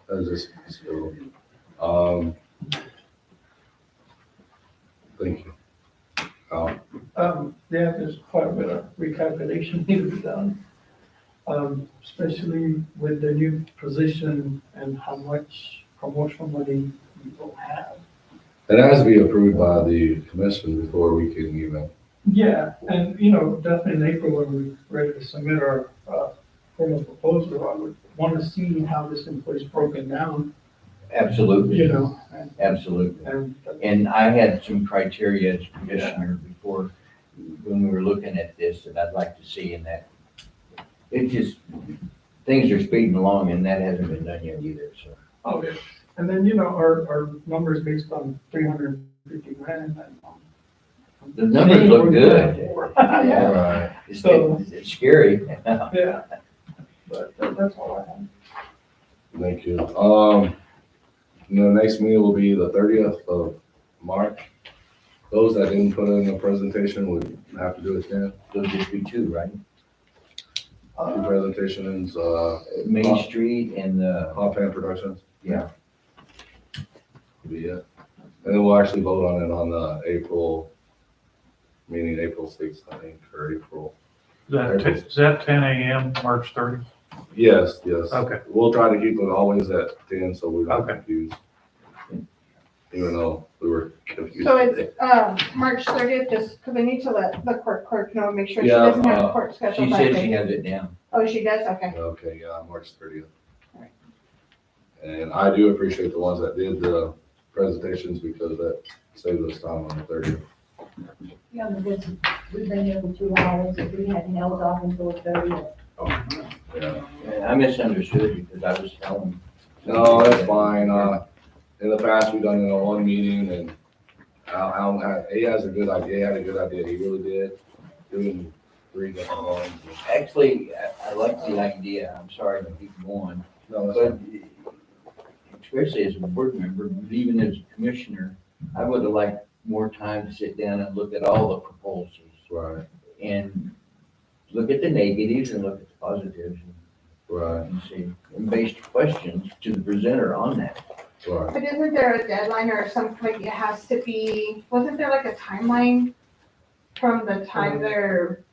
That's just, so, thank you. Yeah, there's quite a bit of recalculation needed to be done. Especially with the new position and how much promotional money we will have. It has to be approved by the commission before we can even, Yeah, and, definitely in April, when we're ready to submit our, formal proposal, I would want to see how this employee's broken down, Absolutely, and, absolutely. and And I had some criteria as commissioner before, when we were looking at this, that I'd like to see in that. It just, things are speeding along and that hasn't been done yet either, so. Okay, and then, our numbers based on 350 grand. The numbers look good. Yeah, right, It's scary. yeah, but that's all I have. thank you. The next meeting will be the 30th of March. Those that didn't put in a presentation would have to do it then. There'll just be two, right? Two presentations, Main Street and the, Hot Pan Productions. yeah, Will be it. And then we'll actually vote on it on the April, meeting April 6th, I think, or April. Is that 10 a.m., March 30th? Yes, yes. Okay. We'll try to keep it always at 10, so we're not Okay. confused. Even though we were confused. So today. it's, March 30th, just because I need to let the court clerk know, make sure she Yeah, doesn't have a court schedule she that said day. she has it down. Oh, she does? Okay. Okay, yeah, March 30th. Alright. And I do appreciate the ones that did the presentations because that saved us time on the 30th. Yeah, because we've been here for 2 hours, if we hadn't held off until 30th. Yeah. I misunderstood you because I was telling. No, that's fine. In the past, we've done it in one meeting and Al, he has a good idea, he had a good idea, he really did. Doing 3 different ones. Actually, I like the idea. I'm sorry to keep going. No, that's But fine. especially as a board member, but even as a commissioner, I would have liked more time to sit down and look at all the proposals Right, and look at the negatives and look at the positives right, and see, and base questions to the presenter on that. right. But isn't there a deadline or something, like it has to be, wasn't there like a timeline from the time they're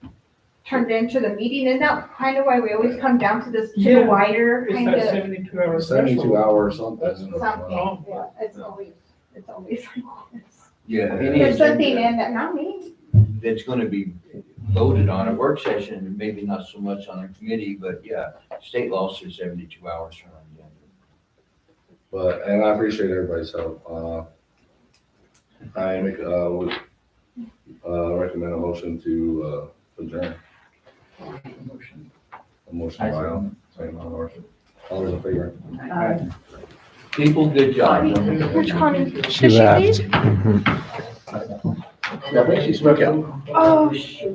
turned into the meeting? Isn't that kind of why we always come down to this, to Yeah. the wider It's kind that of 72 hours. 72 hours something. something? Yeah, it's always like this. Yeah. Any There's something agenda in that, not me. that's gonna be voted on a work session, and maybe not so much on a committee, but yeah, state law says 72 hours from the agenda. But, and I appreciate everybody's help. I make, would, recommend a motion to, adjourn. A motion by Al, second by Marshall. All those in favor? People, good job. Which Connie? She left. I think she snuck out. Oh, shoot.